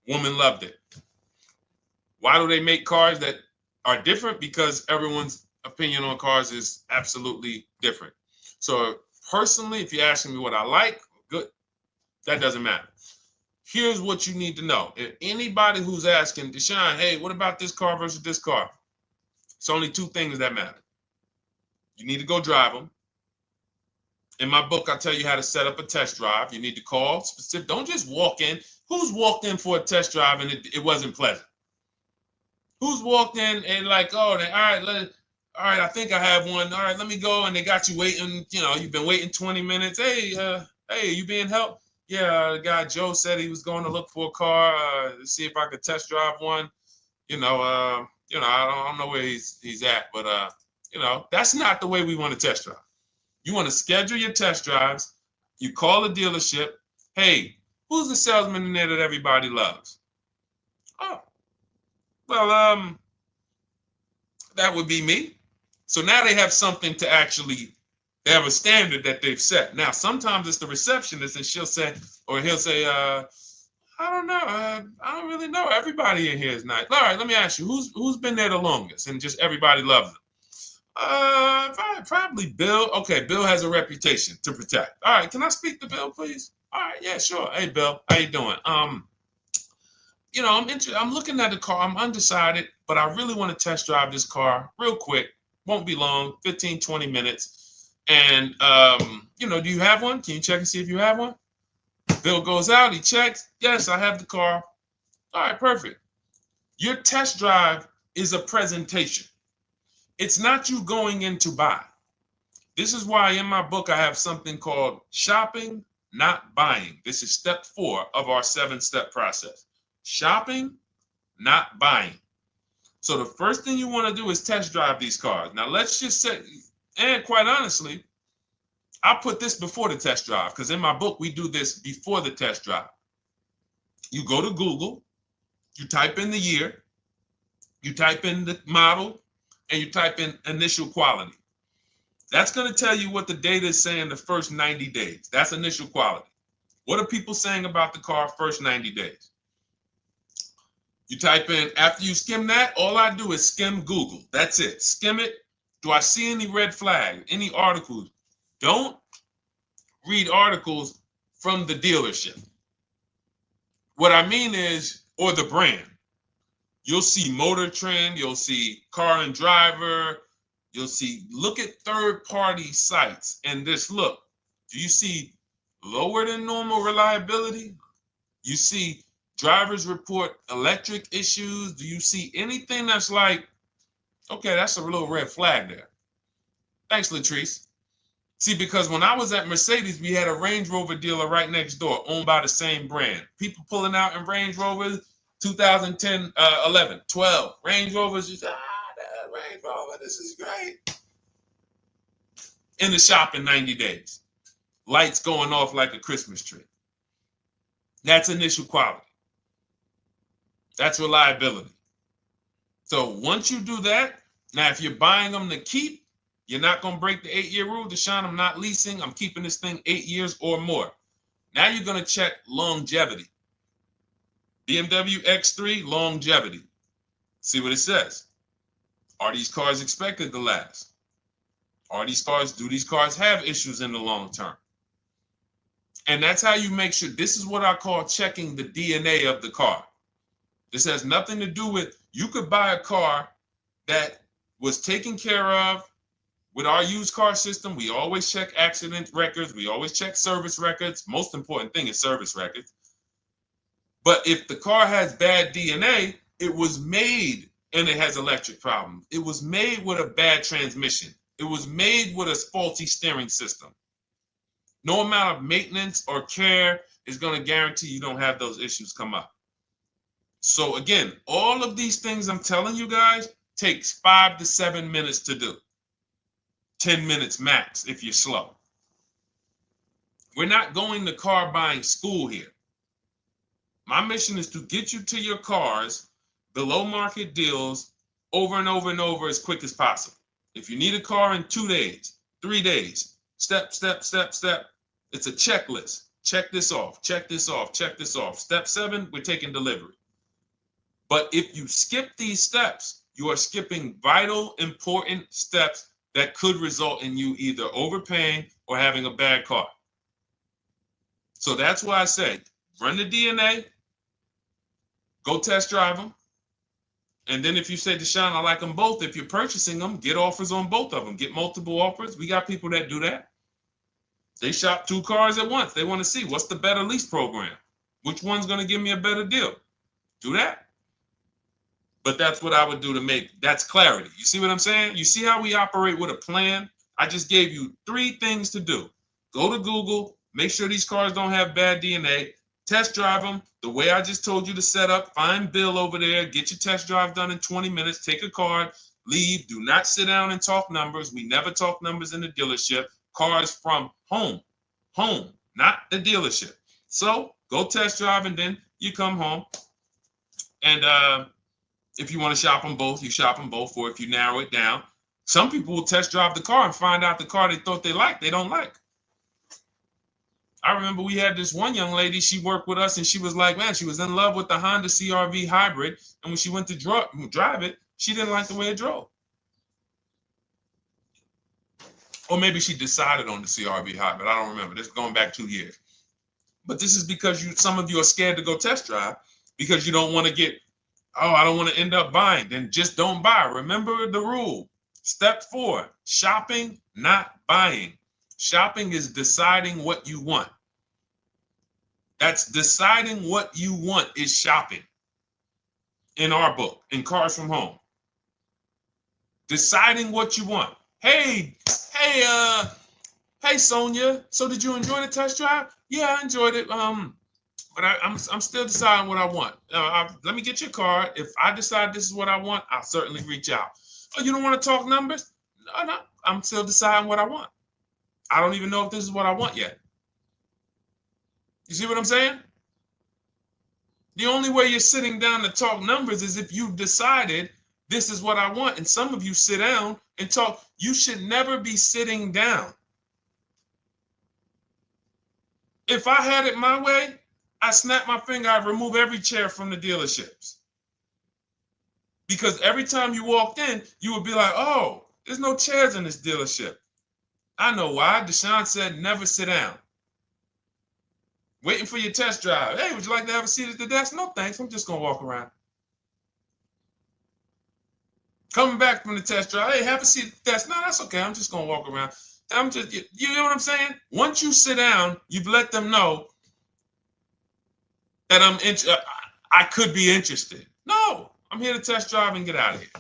Woman loved it. Why do they make cars that are different? Because everyone's opinion on cars is absolutely different. So personally, if you're asking me what I like, good, that doesn't matter. Here's what you need to know. If anybody who's asking, Deshone, hey, what about this car versus this car? It's only two things that matter. You need to go drive them. In my book, I tell you how to set up a test drive. You need to call specific. Don't just walk in. Who's walked in for a test drive and it wasn't pleasant? Who's walked in and like, oh, all right, I think I have one. All right, let me go. And they got you waiting. You've been waiting 20 minutes. Hey, you being helped? Yeah, the guy Joe said he was going to look for a car to see if I could test drive one. I don't know where he's at, but that's not the way we want to test drive. You want to schedule your test drives. You call the dealership. Hey, who's the salesman in there that everybody loves? Oh, well, that would be me. So now they have something to actually, they have a standard that they've set. Now, sometimes it's the receptionist and he'll say, I don't know. I don't really know. Everybody in here is nice. All right, let me ask you, who's been there the longest? And just everybody loves them. Probably Bill. Okay, Bill has a reputation to protect. All right, can I speak to Bill, please? All right, yeah, sure. Hey, Bill, how you doing? I'm looking at the car. I'm undecided, but I really want to test drive this car real quick. Won't be long, 15, 20 minutes. And, do you have one? Can you check and see if you have one? Bill goes out, he checks. Yes, I have the car. All right, perfect. Your test drive is a presentation. It's not you going in to buy. This is why in my book I have something called shopping, not buying. This is step 4 of our 7-step process. Shopping, not buying. So the first thing you want to do is test drive these cars. Now let's just say, and quite honestly, I put this before the test drive because in my book we do this before the test drive. You go to Google, you type in the year, you type in the model, and you type in initial quality. That's going to tell you what the data is saying the first 90 days. That's initial quality. What are people saying about the car first 90 days? You type in, after you skim that, all I do is skim Google. That's it. Skim it. Do I see any red flags, any articles? Don't read articles from the dealership. What I mean is, or the brand. You'll see Motor Trend, you'll see Car and Driver, look at third-party sites and just look. Do you see lower than normal reliability? You see drivers report electric issues? Do you see anything that's like, okay, that's a little red flag there? Thanks, Latrice. See, because when I was at Mercedes, we had a Range Rover dealer right next door owned by the same brand. People pulling out in Range Rovers, 2010, 11, 12. Range Rovers, just, that Range Rover, this is great. In the shop in 90 days. Lights going off like a Christmas tree. That's initial quality. That's reliability. So once you do that, now if you're buying them to keep, you're not going to break the 8-year rule. Deshone, I'm not leasing. I'm keeping this thing 8 years or more. Now you're going to check longevity. BMW X3, longevity. See what it says. Are these cars expected to last? Do these cars have issues in the long term? And that's how you make sure. This is what I call checking the DNA of the car. This has nothing to do with, you could buy a car that was taken care of with our used car system. We always check accident records. We always check service records. Most important thing is service records. But if the car has bad DNA, it was made and it has electric problems. It was made with a bad transmission. It was made with a faulty steering system. No amount of maintenance or care is going to guarantee you don't have those issues come up. So again, all of these things I'm telling you guys takes 5 to 7 minutes to do. 10 minutes max if you're slow. We're not going to car buying school here. My mission is to get you to your cars below market deals over and over and over as quick as possible. If you need a car in 2 days, 3 days, step, step, step, step. It's a checklist. Check this off, check this off, check this off. Step 7, we're taking delivery. But if you skip these steps, you are skipping vital, important steps that could result in you either overpaying or having a bad car. So that's why I say, run the DNA, go test drive them. And then if you say, Deshone, I like them both, if you're purchasing them, get offers on both of them. Get multiple offers. We got people that do that. They shop 2 cars at once. They want to see what's the better lease program. Which one's going to give me a better deal? Do that. But that's what I would do to make, that's clarity. You see what I'm saying? You see how we operate with a plan? I just gave you 3 things to do. Go to Google, make sure these cars don't have bad DNA, test drive them the way I just told you to set up, find Bill over there, get your test drive done in 20 minutes, take a card, leave, do not sit down and talk numbers. We never talk numbers in the dealership. Cars from home, not the dealership. So go test drive and then you come home. And if you want to shop them both, you shop them both. Or if you narrow it down, some people will test drive the car and find out the car they thought they liked, they don't like. I remember we had this one young lady, she worked with us and she was like, man, she was in love with the Honda CR-V hybrid. And when she went to drive it, she didn't like the way it drove. Or maybe she decided on the CR-V hybrid. I don't remember. This is going back 2 years. But this is because some of you are scared to go test drive because you don't want to get, oh, I don't want to end up buying. Then just don't buy. Remember the rule. Step 4, shopping, not buying. Shopping is deciding what you want. That's deciding what you want is shopping. In our book, in Cars from Home. Deciding what you want. Hey, Sonia. So did you enjoy the test drive? Yeah, I enjoyed it. But I'm still deciding what I want. Let me get your card. If I decide this is what I want, I'll certainly reach out. Oh, you don't want to talk numbers? No. I'm still deciding what I want. I don't even know if this is what I want yet. You see what I'm saying? The only way you're sitting down to talk numbers is if you've decided this is what I want. And some of you sit down and talk. You should never be sitting down. If I had it my way, I snap my finger, I'd remove every chair from the dealerships. Because every time you walked in, you would be like, oh, there's no chairs in this dealership. I know why. Deshone said never sit down. Waiting for your test drive. Hey, would you like to have a seat at the desk? No, thanks. I'm just going to walk around. Coming back from the test drive. Hey, have a seat at the desk. No, that's okay. I'm just going to walk around. You know what I'm saying? Once you sit down, you've let them know that I could be interested. No, I'm here to test drive and get out of here.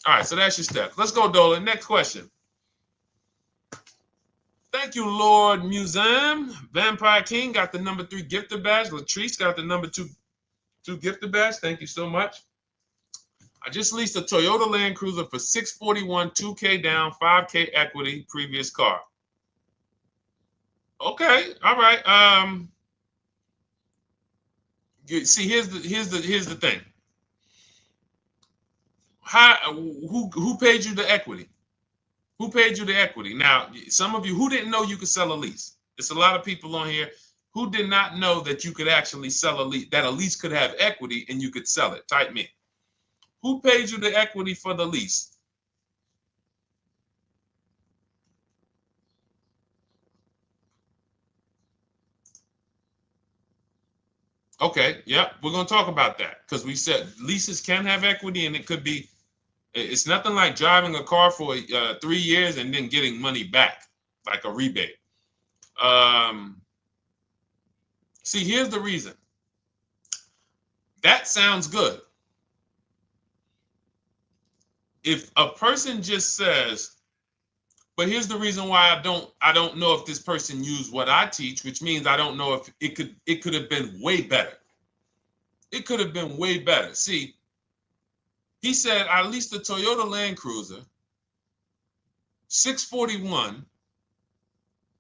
All right, so that's your steps. Let's go, Dolan. Next question. Thank you, Lord Museum. Vampire King got the number 3 gifter badge. Latrice got the number 2 gifter badge. Thank you so much. I just leased a Toyota Land Cruiser for $641, $2K down, $5K equity, previous car. Okay, all right. See, here's the thing. Who paid you the equity? Who paid you the equity? Now, some of you who didn't know you could sell a lease. There's a lot of people on here who did not know that you could actually sell a lease, that a lease could have equity and you could sell it. Type me. Who paid you the equity for the lease? Okay, yeah, we're going to talk about that because we said leases can have equity and it could be, it's nothing like driving a car for 3 years and then getting money back, like a rebate. See, here's the reason. That sounds good. If a person just says, But here's the reason why I don't know if this person used what I teach, which means I don't know if it could have been way better. It could have been way better. See, he said I leased a Toyota Land Cruiser, 641,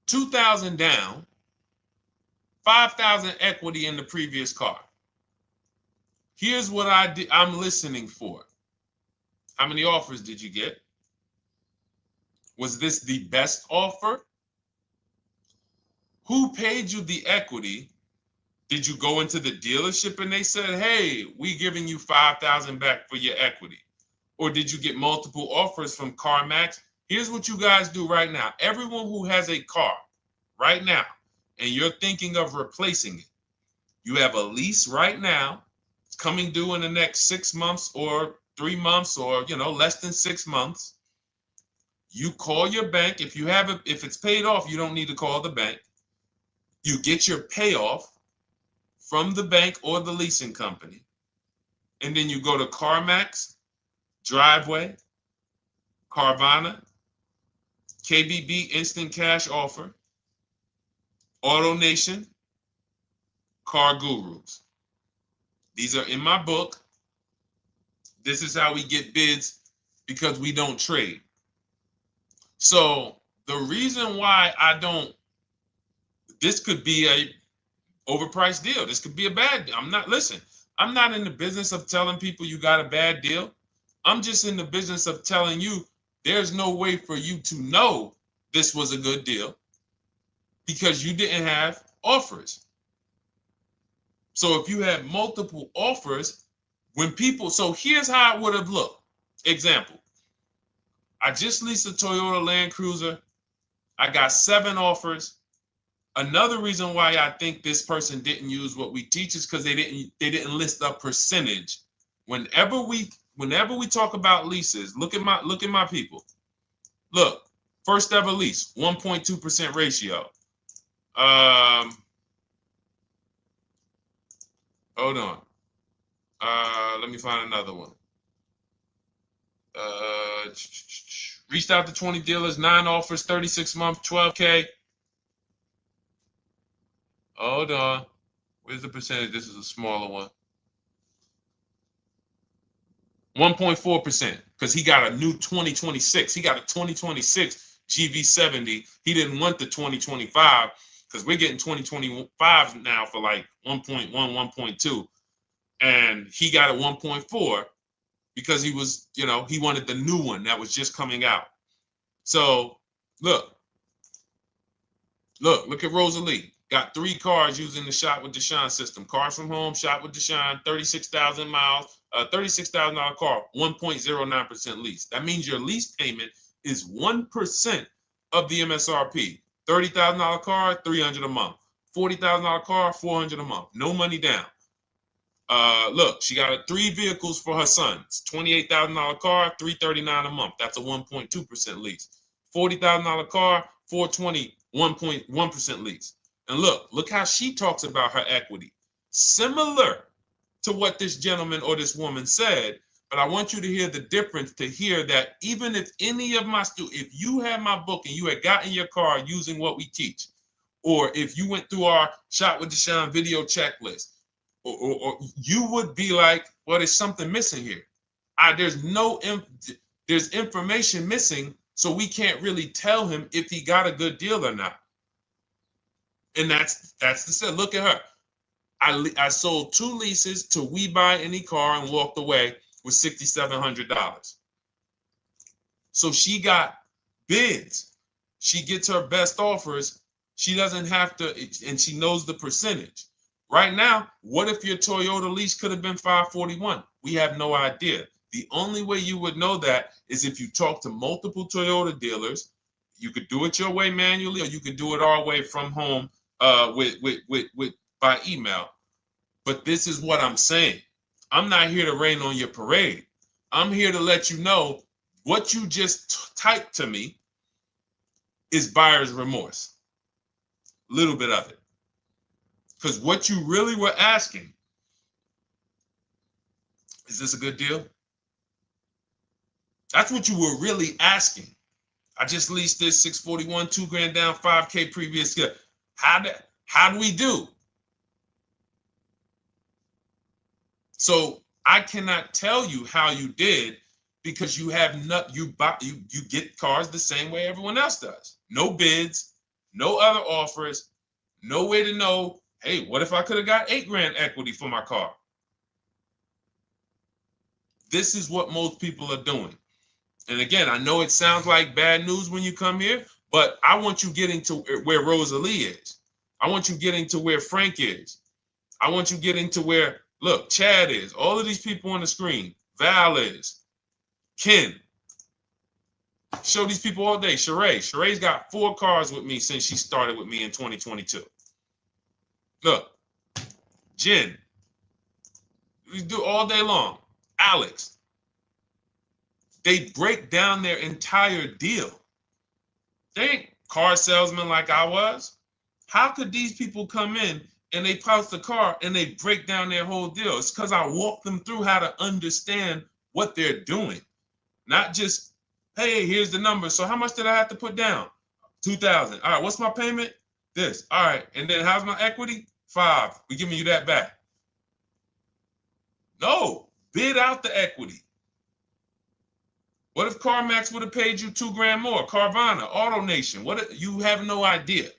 2,000 down, 5,000 equity in the previous car. Here's what I'm listening for. How many offers did you get? Was this the best offer? Who paid you the equity? Did you go into the dealership and they said, hey, we giving you 5,000 back for your equity? Or did you get multiple offers from CarMax? Here's what you guys do right now. Everyone who has a car right now, and you're thinking of replacing it, you have a lease right now. It's coming due in the next 6 months or 3 months or, less than 6 months. You call your bank. If it's paid off, you don't need to call the bank. You get your payoff from the bank or the leasing company. And then you go to CarMax, Driveway, Carvana, KBB Instant Cash Offer, AutoNation, Car Gurus. These are in my book. This is how we get bids because we don't trade. So the reason why this could be a overpriced deal. This could be a bad deal. I'm not in the business of telling people you got a bad deal. I'm just in the business of telling you there's no way for you to know this was a good deal because you didn't have offers. So if you had multiple offers, so here's how it would have looked. Example, I just leased a Toyota Land Cruiser. I got 7 offers. Another reason why I think this person didn't use what we teach is because they didn't list a percentage. Whenever we talk about leases, look at my people. Look, first ever lease, 1.2% ratio. Hold on. Let me find another one. Reached out to 20 dealers, 9 offers, 36 months, 12K. Hold on. Where's the percentage? This is a smaller one. 1.4%, because he got a new 2026. He got a 2026 GV70. He didn't want the 2025 because we're getting 2025 now for like 1.1, 1.2. And he got a 1.4 because he was, he wanted the new one that was just coming out. So look at Rosalie. Got 3 cars using the Shop with Deshone system. Cars from home, Shop with Deshone, 36,000 miles, $36,000 car, 1.09% lease. That means your lease payment is 1% of the MSRP. $30,000 car, $300 a month. $40,000 car, $400 a month. No money down. Look, she got 3 vehicles for her sons. $28,000 car, $339 a month. That's a 1.2% lease. $40,000 car, $420, 1.1% lease. And look how she talks about her equity. Similar to what this gentleman or this woman said, but I want you to hear the difference, to hear that even if any of my students, if you had my book and you had gotten your car using what we teach, or if you went through our Shop with Deshone video checklist, or you would be like, well, there's something missing here. There's information missing, so we can't really tell him if he got a good deal or not. And that's the set. Look at her. I sold 2 leases to We Buy Any Car and walked away with $6,700. So she got bids. She gets her best offers. She doesn't have to, and she knows the percentage. Right now, what if your Toyota lease could have been 541? We have no idea. The only way you would know that is if you talk to multiple Toyota dealers. You could do it your way manually, or you could do it our way from home by email. But this is what I'm saying. I'm not here to rain on your parade. I'm here to let you know what you just typed to me is buyer's remorse. A little bit of it. Because what you really were asking, is this a good deal? That's what you were really asking. I just leased this 641, 2 grand down, 5K previous year. How do we do? So I cannot tell you how you did because you have not you get cars the same way everyone else does. No bids, no other offers, no way to know, hey, what if I could have got 8 grand equity for my car? This is what most people are doing. And again, I know it sounds like bad news when you come here, but I want you getting to where Rosalie is. I want you getting to where Frank is. I want you getting to where, look, Chad is. All of these people on the screen. Val is. Ken. Show these people all day. Sheree. Sheree's got 4 cars with me since she started with me in 2022. Look. Jen. We do all day long. Alex. They break down their entire deal. They ain't car salesmen like I was. How could these people come in and they post the car and they break down their whole deal? It's because I walk them through how to understand what they're doing. Not just, hey, here's the number. So how much did I have to put down? 2,000. All right, what's my payment? This. All right, and then how's my equity? 5. We're giving you that back. No, bid out the equity. What if CarMax would have paid you 2 grand more? Carvana, AutoNation, what? You have no idea.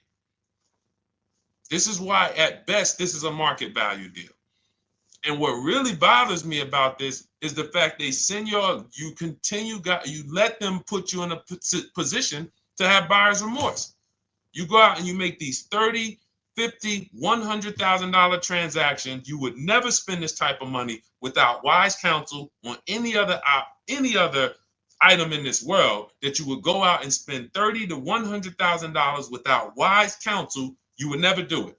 This is why, at best, this is a market value deal. And what really bothers me about this is the fact they send you let them put you in a position to have buyer's remorse. You go out and you make these $30,000, $50,000, $100,000 transactions. You would never spend this type of money without wise counsel on any other item in this world, that you would go out and spend $30,000 to $100,000 without wise counsel. You would never do it.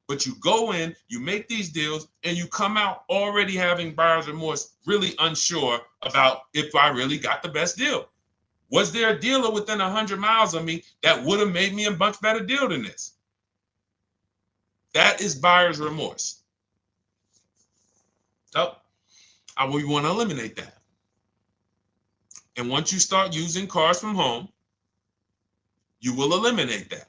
But you go in, you make these deals, and you come out already having buyer's remorse, really unsure about if I really got the best deal. Was there a dealer within 100 miles of me that would have made me a much better deal than this? That is buyer's remorse. So we want to eliminate that. And once you start using cars from home, you will eliminate that.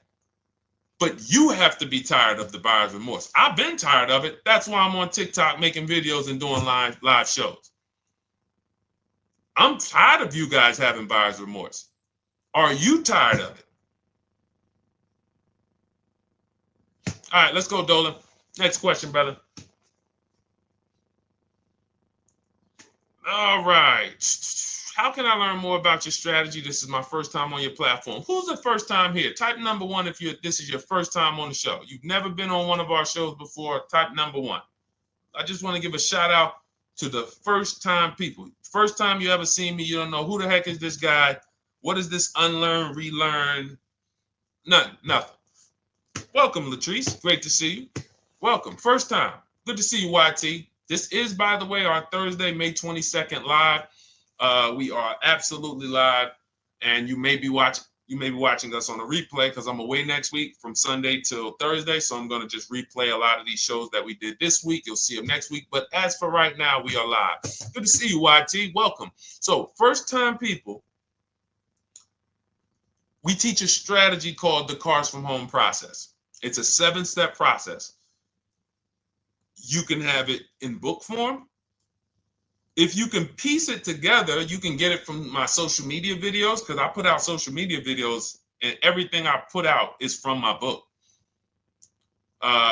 But you have to be tired of the buyer's remorse. I've been tired of it. That's why I'm on TikTok making videos and doing live shows. I'm tired of you guys having buyer's remorse. Are you tired of it? All right, let's go, Dolan. Next question, brother. All right. How can I learn more about your strategy? This is my first time on your platform. Who's the first time here? Type number 1 if this is your first time on the show. You've never been on one of our shows before. Type number 1. I just want to give a shout out to the first time people. First time you ever seen me, you don't know who the heck is this guy. What is this unlearn, relearn? Nothing. Welcome, Latrice. Great to see you. Welcome. First time. Good to see you, YT. This is, by the way, our Thursday, May 22nd live. We are absolutely live, and you may be watching us on a replay because I'm away next week from Sunday till Thursday. So I'm going to just replay a lot of these shows that we did this week. You'll see them next week. But as for right now, we are live. Good to see you, YT. Welcome. So first time people, we teach a strategy called the Cars from Home process. It's a 7-step process. You can have it in book form. If you can piece it together, you can get it from my social media videos, because I put out social media videos and everything I put out is from my book.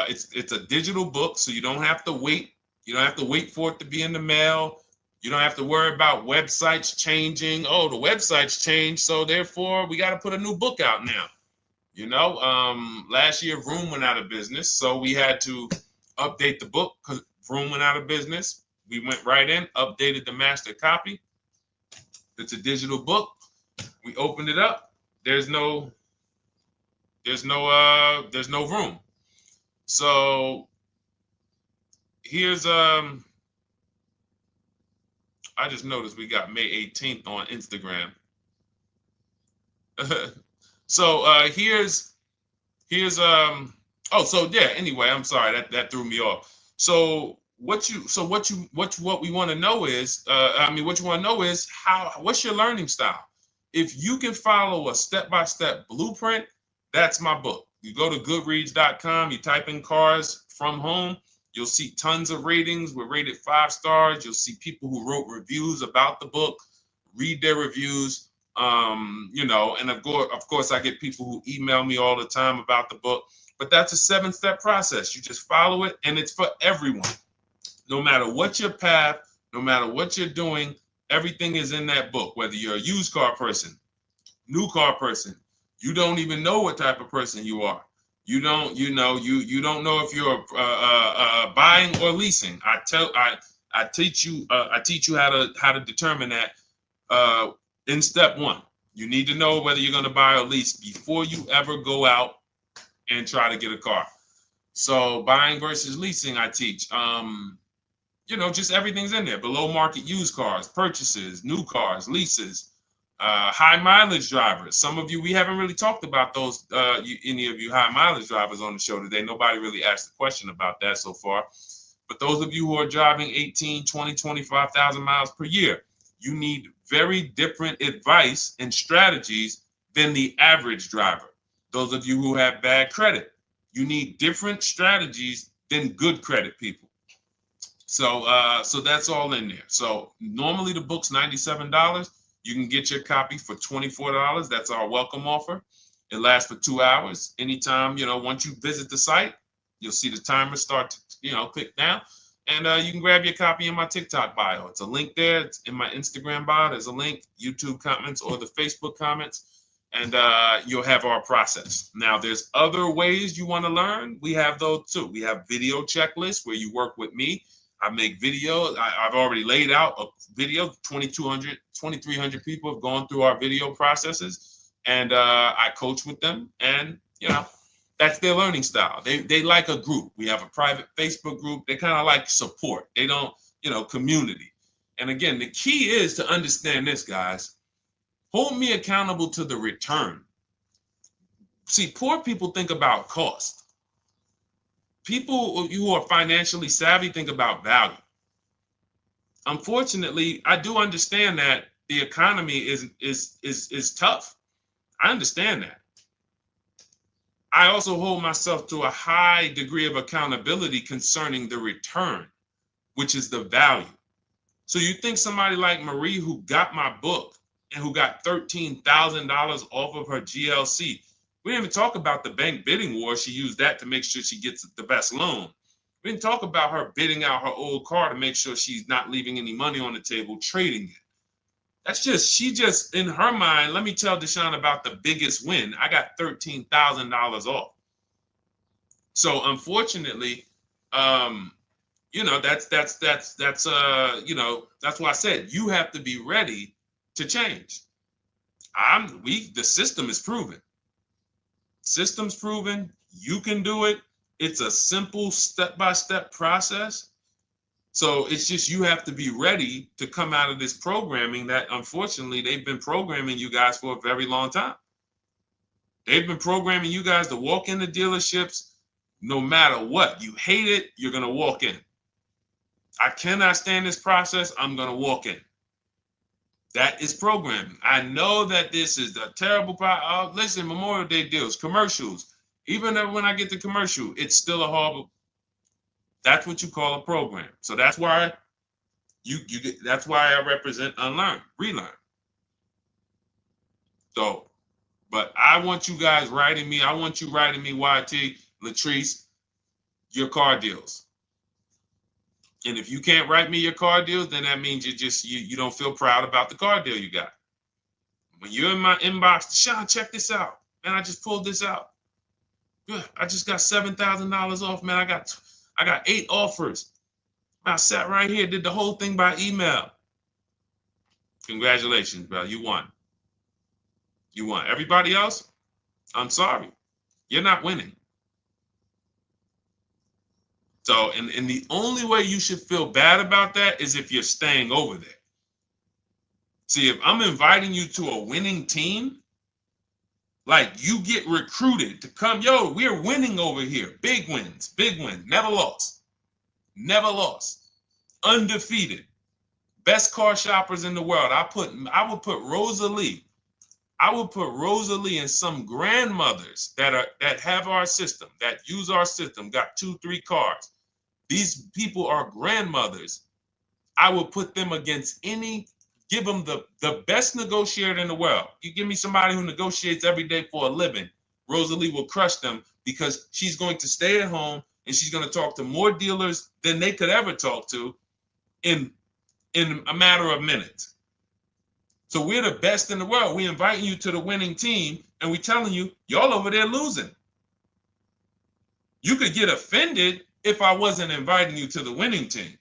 It's a digital book, so you don't have to wait. You don't have to wait for it to be in the mail. You don't have to worry about websites changing. Oh, the website's changed, so therefore we got to put a new book out now. You know, last year Vroom went out of business, so we had to update the book because Vroom went out of business. We went right in, updated the master copy. It's a digital book. We opened it up. There's no room. So here's I just noticed we got May 18th on Instagram. So here's anyway, I'm sorry, that threw me off. So what we want to know is, what's your learning style? If you can follow a step-by-step blueprint, that's my book. You go to goodreads.com, you type in cars from home, you'll see tons of ratings. We're rated 5 stars. You'll see people who wrote reviews about the book, read their reviews. And of course, I get people who email me all the time about the book. But that's a 7-step process. You just follow it, and it's for everyone. No matter what your path, no matter what you're doing, everything is in that book. Whether you're a used car person, new car person, you don't even know what type of person you are. You don't know if you're buying or leasing. I teach you how to determine that in step 1. You need to know whether you're going to buy or lease before you ever go out and try to get a car. So buying versus leasing, I teach. Just everything's in there. Below market used cars, purchases, new cars, leases, high mileage drivers. Some of you, we haven't really talked about those, any of you high mileage drivers on the show today. Nobody really asked a question about that so far. But those of you who are driving 18, 20, 25,000 miles per year, you need very different advice and strategies than the average driver. Those of you who have bad credit, you need different strategies than good credit people. So that's all in there. So normally the book's $97. You can get your copy for $24. That's our welcome offer. It lasts for 2 hours. Anytime, once you visit the site, you'll see the timer start to, click down. And you can grab your copy in my TikTok bio. It's a link there. It's in my Instagram bio. There's a link, YouTube comments or the Facebook comments. And you'll have our process. Now, there's other ways you want to learn. We have those too. We have video checklists where you work with me. I make videos. I've already laid out a video. 2,300 people have gone through our video processes, and I coach with them. And that's their learning style. They like a group. We have a private Facebook group. They kind of like support. They don't, community. And again, the key is to understand this, guys. Hold me accountable to the return. See, poor people think about cost. People who are financially savvy think about value. Unfortunately, I do understand that the economy is tough. I understand that. I also hold myself to a high degree of accountability concerning the return, which is the value. So you think somebody like Marie, who got my book and who got $13,000 off of her GLC, we didn't even talk about the bank bidding war. She used that to make sure she gets the best loan. We didn't talk about her bidding out her old car to make sure she's not leaving any money on the table, trading it. She just, in her mind, let me tell Deshone about the biggest win. I got $13,000 off. So unfortunately, that's why I said you have to be ready to change. The system is proven. System's proven. You can do it. It's a simple step-by-step process. So it's just you have to be ready to come out of this programming that unfortunately they've been programming you guys for a very long time. They've been programming you guys to walk into dealerships no matter what. You hate it, you're going to walk in. I cannot stand this process, I'm going to walk in. That is programming. I know that this is a terrible problem. Listen, Memorial Day deals, commercials. Even when I get the commercial, it's still a horrible. That's what you call a program. So that's why that's why I represent unlearn, relearn. So, but I want you guys writing me. I want you writing me, YT, Latrice, your car deals. And if you can't write me your car deals, then that means you don't feel proud about the car deal you got. When you're in my inbox, Deshone, check this out. Man, I just pulled this out. I just got $7,000 off, man. I got 8 offers. I sat right here, did the whole thing by email. Congratulations, bro. You won. You won. Everybody else, I'm sorry. You're not winning. So, and the only way you should feel bad about that is if you're staying over there. See, if I'm inviting you to a winning team, like you get recruited to come, yo, we're winning over here. Big wins, never lost. Never lost. Undefeated. Best car shoppers in the world. I would put Rosalie I will put Rosalie and some grandmothers that have our system, that use our system, got 2-3 cars. These people are grandmothers. I will put them against give them the best negotiator in the world. You give me somebody who negotiates every day for a living, Rosalie will crush them because she's going to stay at home and she's going to talk to more dealers than they could ever talk to in a matter of minutes. So we're the best in the world. We inviting you to the winning team and we telling you, y'all over there losing. You could get offended if I wasn't inviting you to the winning team.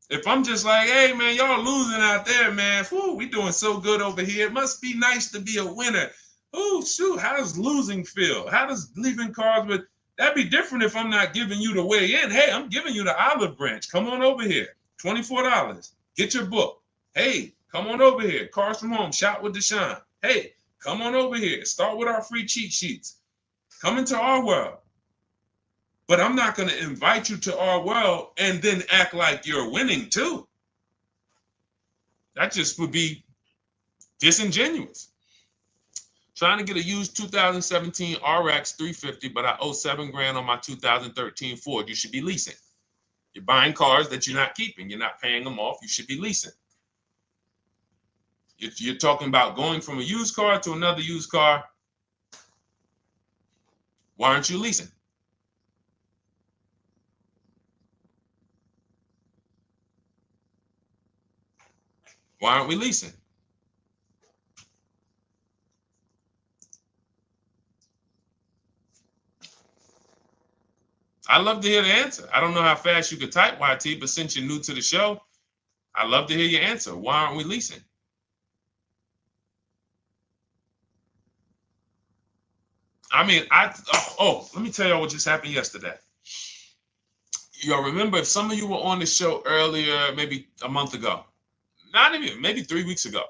If I'm just like, hey, man, y'all losing out there, man. Whew, we doing so good over here. It must be nice to be a winner. Oh, shoot, how does losing feel? How does leaving cars with... That'd be different if I'm not giving you the way in. Hey, I'm giving you the olive branch. Come on over here. $24. Get your book. Hey, come on over here. Cars from Home. Shop with Deshone. Hey, come on over here. Start with our free cheat sheets. Come into our world. But I'm not going to invite you to our world and then act like you're winning too. That just would be disingenuous. Trying to get a used 2017 RX 350, but I owe $7,000 on my 2013 Ford. You should be leasing. You're buying cars that you're not keeping. You're not paying them off. You should be leasing. You're talking about going from a used car to another used car. Why aren't you leasing? Why aren't we leasing? I'd love to hear the answer. I don't know how fast you could type, YT, but since you're new to the show, I'd love to hear your answer. Why aren't we leasing? I mean, let me tell y'all what just happened yesterday. Y'all remember, if some of you were on the show earlier, maybe a month ago, not even, maybe 3 weeks ago.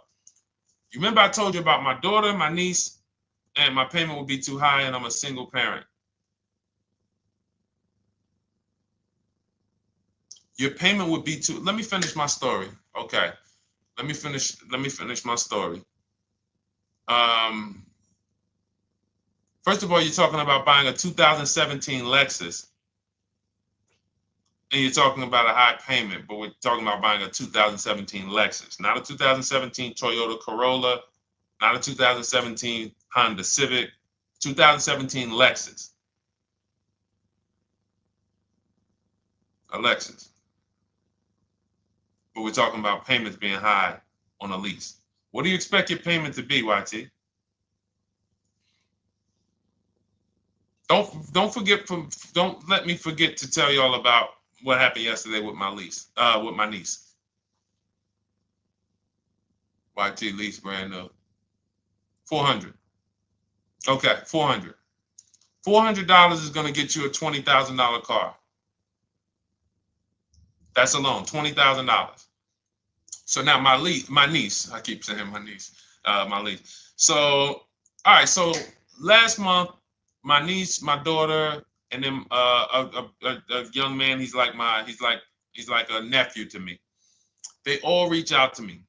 You remember I told you about my daughter, my niece, and my payment would be too high and I'm a single parent. Your payment would be too, let me finish my story. Okay. Let me finish my story. First of all, you're talking about buying a 2017 Lexus. And you're talking about a high payment, but we're talking about buying a 2017 Lexus, not a 2017 Toyota Corolla, not a 2017 Honda Civic, 2017 Lexus. A Lexus. But we're talking about payments being high on a lease. What do you expect your payment to be, YT? Don't let me forget to tell y'all about what happened yesterday with my niece. YT lease brand new. $400. Okay, $400. $400 is going to get you a $20,000 car. That's alone, $20,000. So now my niece, I keep saying my niece, my lease. So, all right, so last month, my niece, my daughter, and then a young man, he's like a nephew to me. They all reach out to me.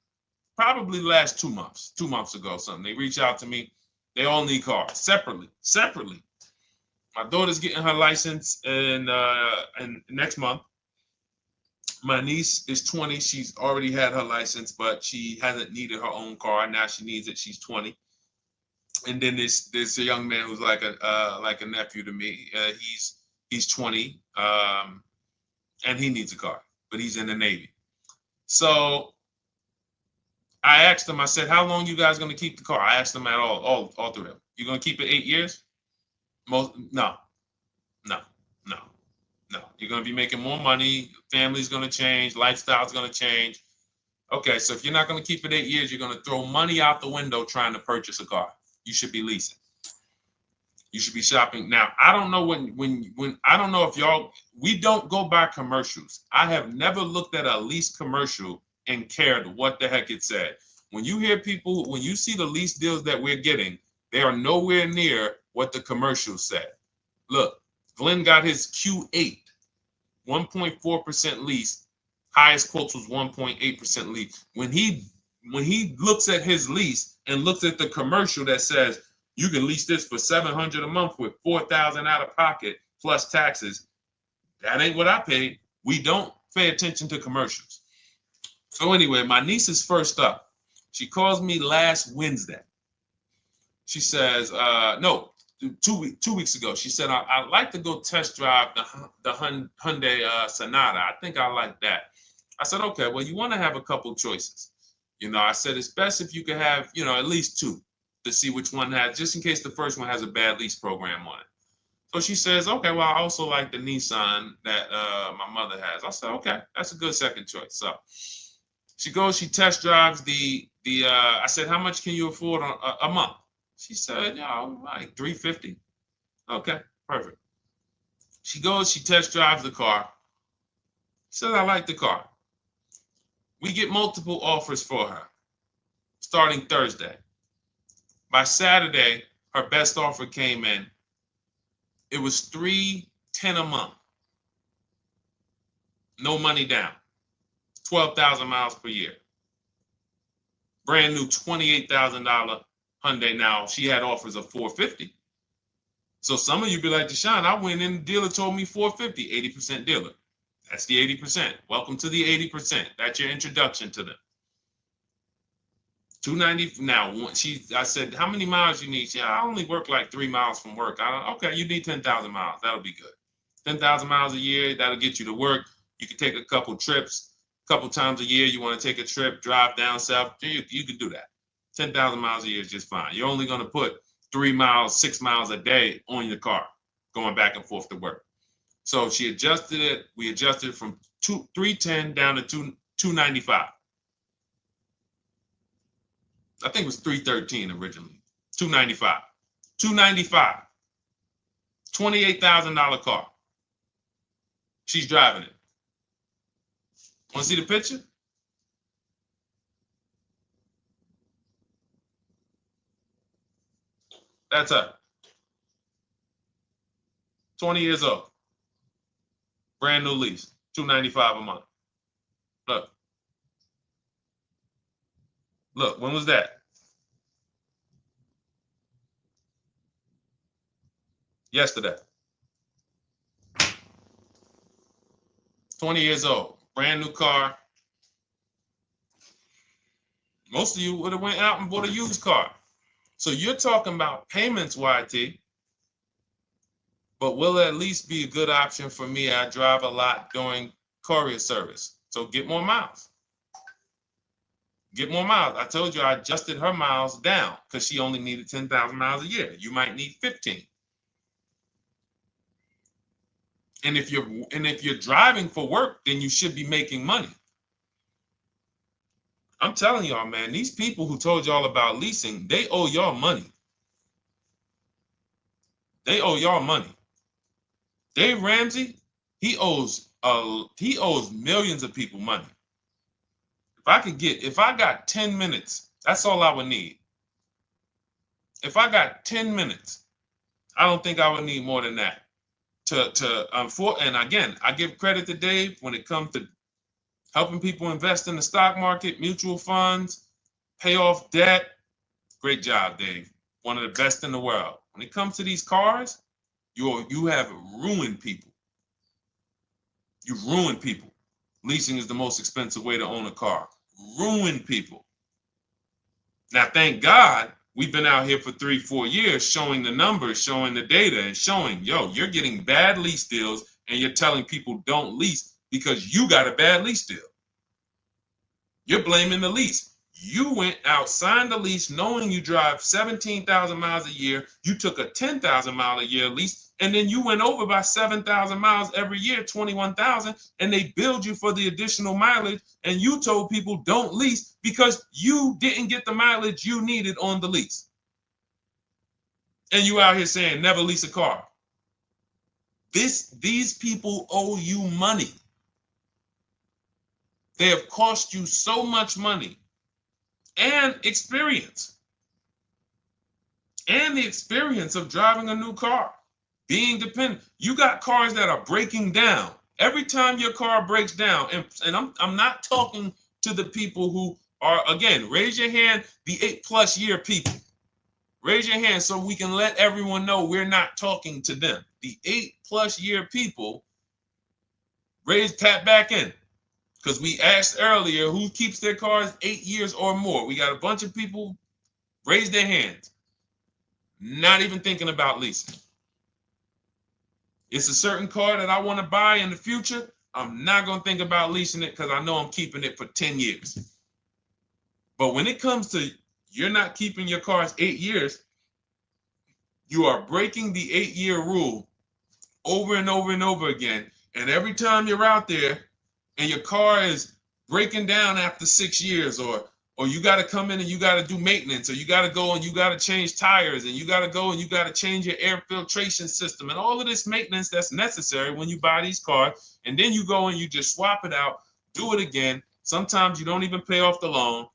Probably last 2 months ago, something. They reach out to me. They all need cars separately. My daughter's getting her license in next month. My niece is 20. She's already had her license, but she hasn't needed her own car. Now she needs it. She's 20. And then there's a young man who's like a nephew to me. He's 20, and he needs a car, but he's in the Navy. So I asked them. I said, "How long you guys gonna keep the car?" I asked them at all three of them. You gonna keep it 8 years? No. You're gonna be making more money. Family's gonna change. Lifestyle's gonna change. Okay, so if you're not gonna keep it 8 years, you're gonna throw money out the window trying to purchase a car. You should be leasing. You should be shopping. Now, I don't know when I don't know if we don't go by commercials. I have never looked at a lease commercial and cared what the heck it said. When you see the lease deals that we're getting, they are nowhere near what the commercial said. Look, Glenn got his Q8, 1.4% lease. Highest quotes was 1.8% lease. When he when he looks at his lease and looks at the commercial that says you can lease this for $700 a month with $4,000 out of pocket plus taxes, that ain't what I paid. We don't pay attention to commercials. So anyway, my niece is first up. She calls me last Wednesday. She says, no, 2 weeks ago. She said, I'd like to go test drive the Hyundai Sonata. I think I like that. I said, okay, well, you want to have a couple choices. I said, it's best if you could have, at least two to see which one has, just in case the first one has a bad lease program on it. So she says, okay, well, I also like the Nissan that my mother has. I said, okay, that's a good second choice. So she goes, she test drives I said, how much can you afford a month? She said, like $350. Okay, perfect. She goes, she test drives the car. She says, I like the car. We get multiple offers for her starting Thursday. By Saturday, her best offer came in. It was $310 a month. No money down. 12,000 miles per year. Brand new $28,000 Hyundai. Now, she had offers of $450. So some of you be like, Deshone, I went in, the dealer told me $450, 80% dealer. That's the 80%. Welcome to the 80%. That's your introduction to them. $290. Now, I said, how many miles you need? Yeah, I only work like 3 miles from work. Okay, you need 10,000 miles. That'll be good. 10,000 miles a year, that'll get you to work. You can take a couple trips, a couple times a year. You want to take a trip, drive down south, you can do that. 10,000 miles a year is just fine. You're only going to put 3 miles, 6 miles a day on your car, going back and forth to work. So she adjusted it. We adjusted it from 310 down to 295. I think it was 313 originally. 295. 295. $28,000 car. She's driving it. Want to see the picture? That's her. 20 years old. Brand new lease. $295 a month. Look. Look, when was that? Yesterday. 20 years old. Brand new car. Most of you would have went out and bought a used car. So you're talking about payments, YT. But will it at least be a good option for me? I drive a lot during courier service. So get more miles. Get more miles. I told you I adjusted her miles down because she only needed 10,000 miles a year. You might need 15. And if you're driving for work, then you should be making money. I'm telling y'all, man, these people who told y'all about leasing, they owe y'all money. They owe y'all money. Dave Ramsey, he owes millions of people money. If I got 10 minutes, that's all I would need. If I got 10 minutes, I don't think I would need more than that. And again, I give credit to Dave when it comes to helping people invest in the stock market, mutual funds, pay off debt. Great job, Dave. One of the best in the world. When it comes to these cars, you have ruined people. You've ruined people. Leasing is the most expensive way to own a car. Ruined people. Now, thank God, we've been out here for 3-4 years showing the numbers, showing the data, and showing, you're getting bad lease deals, and you're telling people don't lease because you got a bad lease deal. You're blaming the lease. You went out, signed the lease, knowing you drive 17,000 miles a year. You took a 10,000 mile a year lease, and then you went over by 7,000 miles every year, 21,000, and they billed you for the additional mileage, and you told people don't lease because you didn't get the mileage you needed on the lease. And you out here saying never lease a car. These people owe you money. They have cost you so much money and experience. And the experience of driving a new car, being dependent. You got cars that are breaking down. Every time your car breaks down, and I'm not talking to the people who Or again, raise your hand, the 8+ year people. Raise your hand so we can let everyone know we're not talking to them. The 8+ year people, tap back in. Because we asked earlier who keeps their cars 8 years or more. We got a bunch of people raise their hands. Not even thinking about leasing. It's a certain car that I want to buy in the future. I'm not going to think about leasing it because I know I'm keeping it for 10 years. But when it comes to you're not keeping your cars 8 years, you are breaking the 8-year rule over and over and over again. And every time you're out there and your car is breaking down after 6 years, or you got to come in and you got to do maintenance, or you got to go and you got to change tires, and you got to go and you got to change your air filtration system, and all of this maintenance that's necessary when you buy these cars, and then you go and you just swap it out, do it again. Sometimes you don't even pay off the loan.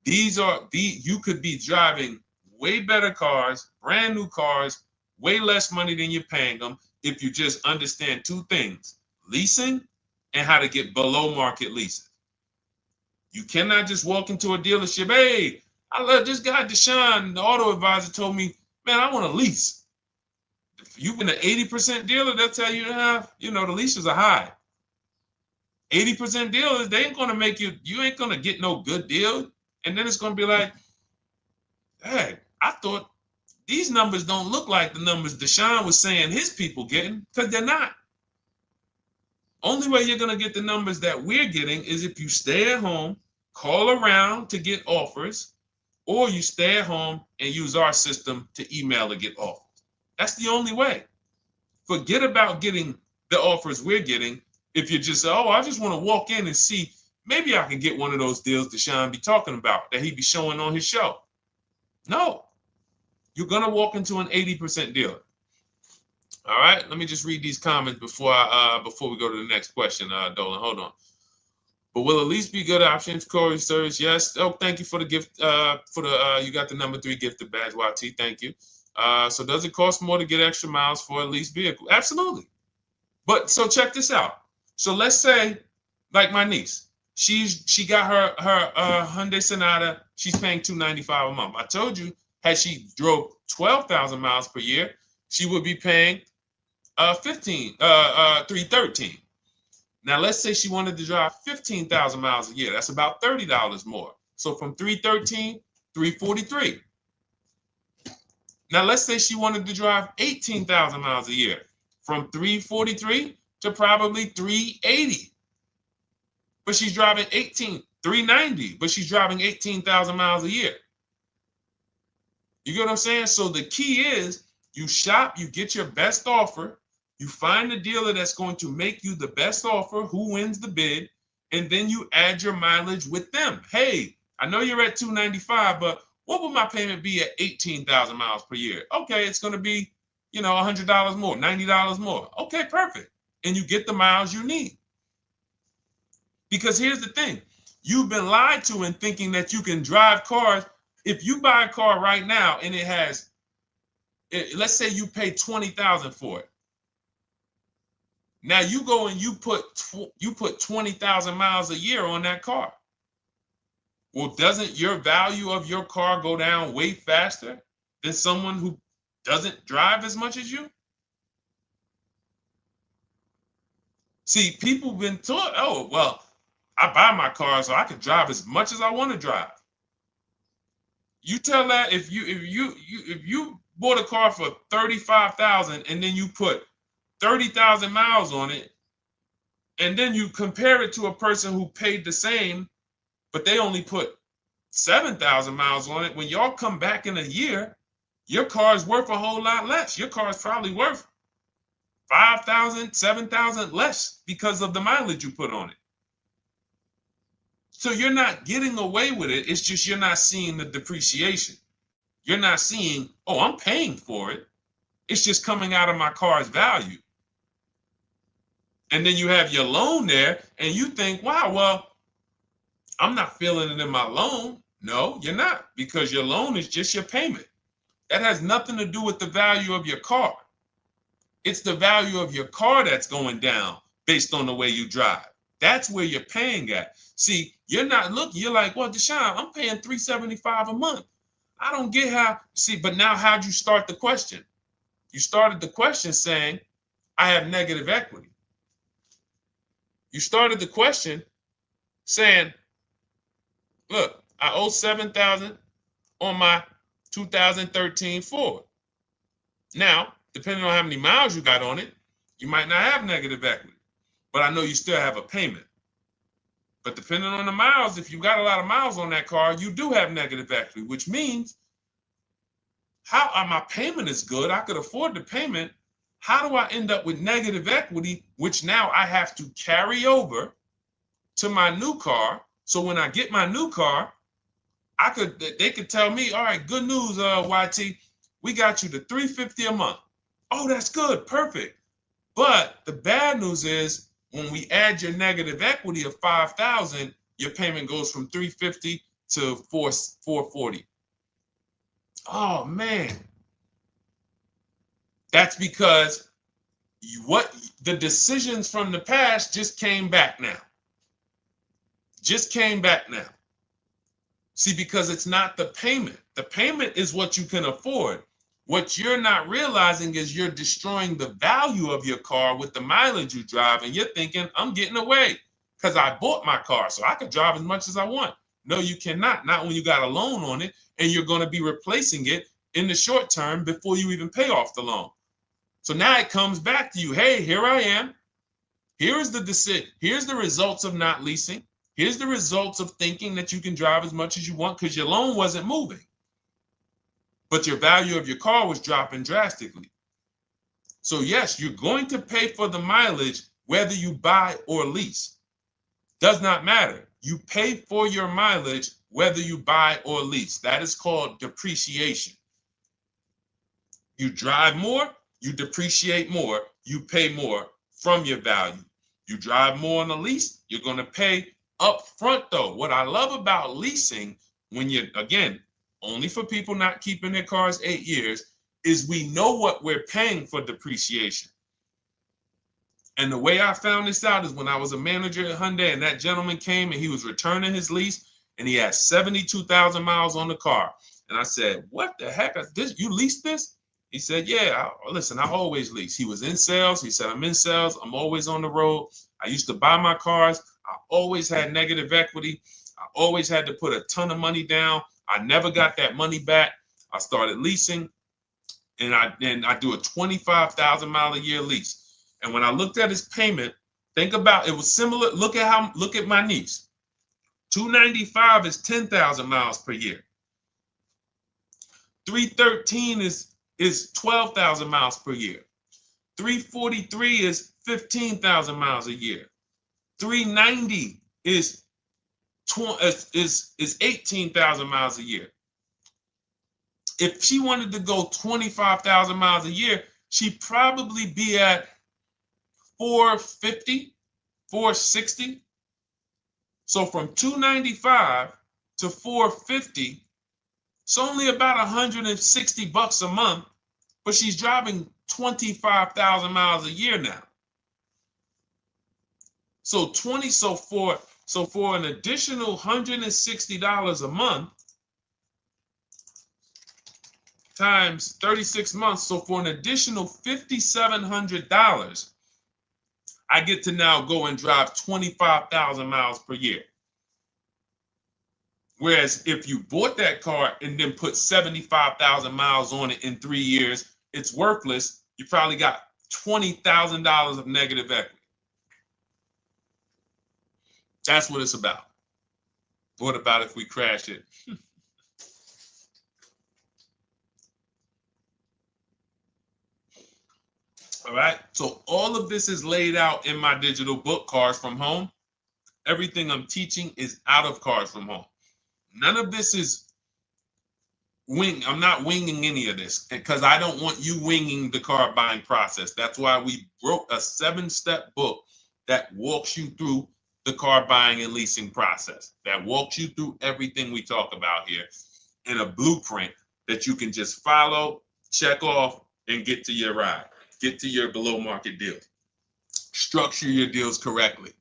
You could be driving way better cars, brand new cars, way less money than you're paying them if you just understand two things: leasing and how to get below market leases. You cannot just walk into a dealership. Hey, I love this guy, Deshone, the auto advisor, told me, man, I want to lease. If you've been an 80% dealer, they'll tell you, the leases are high. 80% dealers, they ain't going to make you ain't going to get no good deal. And then it's going to be like, hey, I thought these numbers don't look like the numbers Deshone was saying his people getting, because they're not. Only way you're going to get the numbers that we're getting is if you stay at home, call around to get offers, or you stay at home and use our system to email to get offers. That's the only way. Forget about getting the offers we're getting. If you just say, oh, I just want to walk in and see, maybe I can get one of those deals Deshone be talking about that he be showing on his show. No, you're going to walk into an 80% dealer. All right, let me just read these comments before we go to the next question, Dolan. Hold on. But will a lease be good options? Corey Sturge, yes. Oh, thank you for the gift. You got the number 3 gifted badge, YT. Thank you. So does it cost more to get extra miles for a leased vehicle? Absolutely. But so check this out. So let's say, like my niece, she got her Hyundai Sonata. She's paying $295 a month. I told you, had she drove 12,000 miles per year, she would be paying $313. Now let's say she wanted to drive 15,000 miles a year. That's about $30 more. So from $313, $343. Now let's say she wanted to drive 18,000 miles a year, from $343 to probably $380. But she's driving $390, but she's driving 18,000 miles a year. You get what I'm saying? So the key is you shop, you get your best offer, you find the dealer that's going to make you the best offer, who wins the bid, and then you add your mileage with them. Hey, I know you're at $295, but what would my payment be at 18,000 miles per year? Okay, it's going to be, $100 more, $90 more. Okay, perfect. And you get the miles you need. Because here's the thing. You've been lied to in thinking that you can drive cars. If you buy a car right now and it has, let's say you pay $20,000 for it. Now you go and you put 20,000 miles a year on that car. Well, doesn't your value of your car go down way faster than someone who doesn't drive as much as you? See, people have been taught, oh, well, I buy my car so I can drive as much as I want to drive. You tell that if you bought a car for $35,000 and then you put 30,000 miles on it, and then you compare it to a person who paid the same, but they only put 7,000 miles on it. When y'all come back in a year, your car is worth a whole lot less. Your car is probably worth 5,000, 7,000 less because of the mileage you put on it. So you're not getting away with it. It's just you're not seeing the depreciation. You're not seeing, oh, I'm paying for it. It's just coming out of my car's value. And then you have your loan there and you think, wow, well, I'm not feeling it in my loan. No, you're not, because your loan is just your payment. That has nothing to do with the value of your car. It's the value of your car that's going down based on the way you drive. That's where you're paying at. See, you're not looking, you're like, well, Deshone, I'm paying $375 a month. I don't get how, see, but now how'd you start the question? You started the question saying, I have negative equity. You started the question saying, look, I owe $7,000 on my 2013 Ford. Now, depending on how many miles you got on it, you might not have negative equity, but I know you still have a payment. But depending on the miles, if you got a lot of miles on that car, you do have negative equity, which means my payment is good. I could afford the payment. How do I end up with negative equity, which now I have to carry over to my new car? So when I get my new car, they could tell me, all right, good news, YT, we got you to $350 a month. Oh, that's good, perfect. But the bad news is when we add your negative equity of $5,000, your payment goes from $350 to $440. Oh man, that's because the decisions from the past just came back now. Just came back now. See, because it's not the payment. The payment is what you can afford. What you're not realizing is you're destroying the value of your car with the mileage you drive, and you're thinking, I'm getting away because I bought my car, so I could drive as much as I want. No, you cannot. Not when you got a loan on it, and you're going to be replacing it in the short term before you even pay off the loan. So now it comes back to you. Hey, here I am. Here's the decision. Here's the results of not leasing. Here's the results of thinking that you can drive as much as you want because your loan wasn't moving. But your value of your car was dropping drastically. So yes, you're going to pay for the mileage whether you buy or lease. Does not matter. You pay for your mileage whether you buy or lease. That is called depreciation. You drive more, you depreciate more, you pay more from your value. You drive more on a lease, you're going to pay up front though. What I love about leasing, when you're, again, only for people not keeping their cars 8 years, is we know what we're paying for depreciation. And the way I found this out is when I was a manager at Hyundai and that gentleman came and he was returning his lease and he had 72,000 miles on the car. And I said, what the heck? You leased this? He said, yeah, listen, I always lease. He was in sales. He said, I'm in sales. I'm always on the road. I used to buy my cars. I always had negative equity. I always had to put a ton of money down. I never got that money back. I started leasing, and I do a 25,000 mile a year lease. And when I looked at his payment, think about it was similar. Look at my niece. 295 is 10,000 miles per year. 313 is 12,000 miles per year. 343 is 15,000 miles a year. 390 is 18,000 miles a year. If she wanted to go 25,000 miles a year, she'd probably be at 450, 460. So from 295 to 450, it's only about 160 bucks a month, but she's driving 25,000 miles a year now. So for an additional $160 a month times 36 months, so for an additional $5,700, I get to now go and drive 25,000 miles per year. Whereas if you bought that car and then put 75,000 miles on it in 3 years, it's worthless. You probably got $20,000 of negative equity. That's what it's about. What about if we crash it? All right. So all of this is laid out in my digital book, Cars from Home. Everything I'm teaching is out of Cars from Home. None of this is I'm not winging any of this because I don't want you winging the car buying process. That's why we wrote a 7-step book that walks you through the car buying and leasing process, that walks you through everything we talk about here in a blueprint that you can just follow, check off, and get to your ride, get to your below market deal. Structure your deals correctly.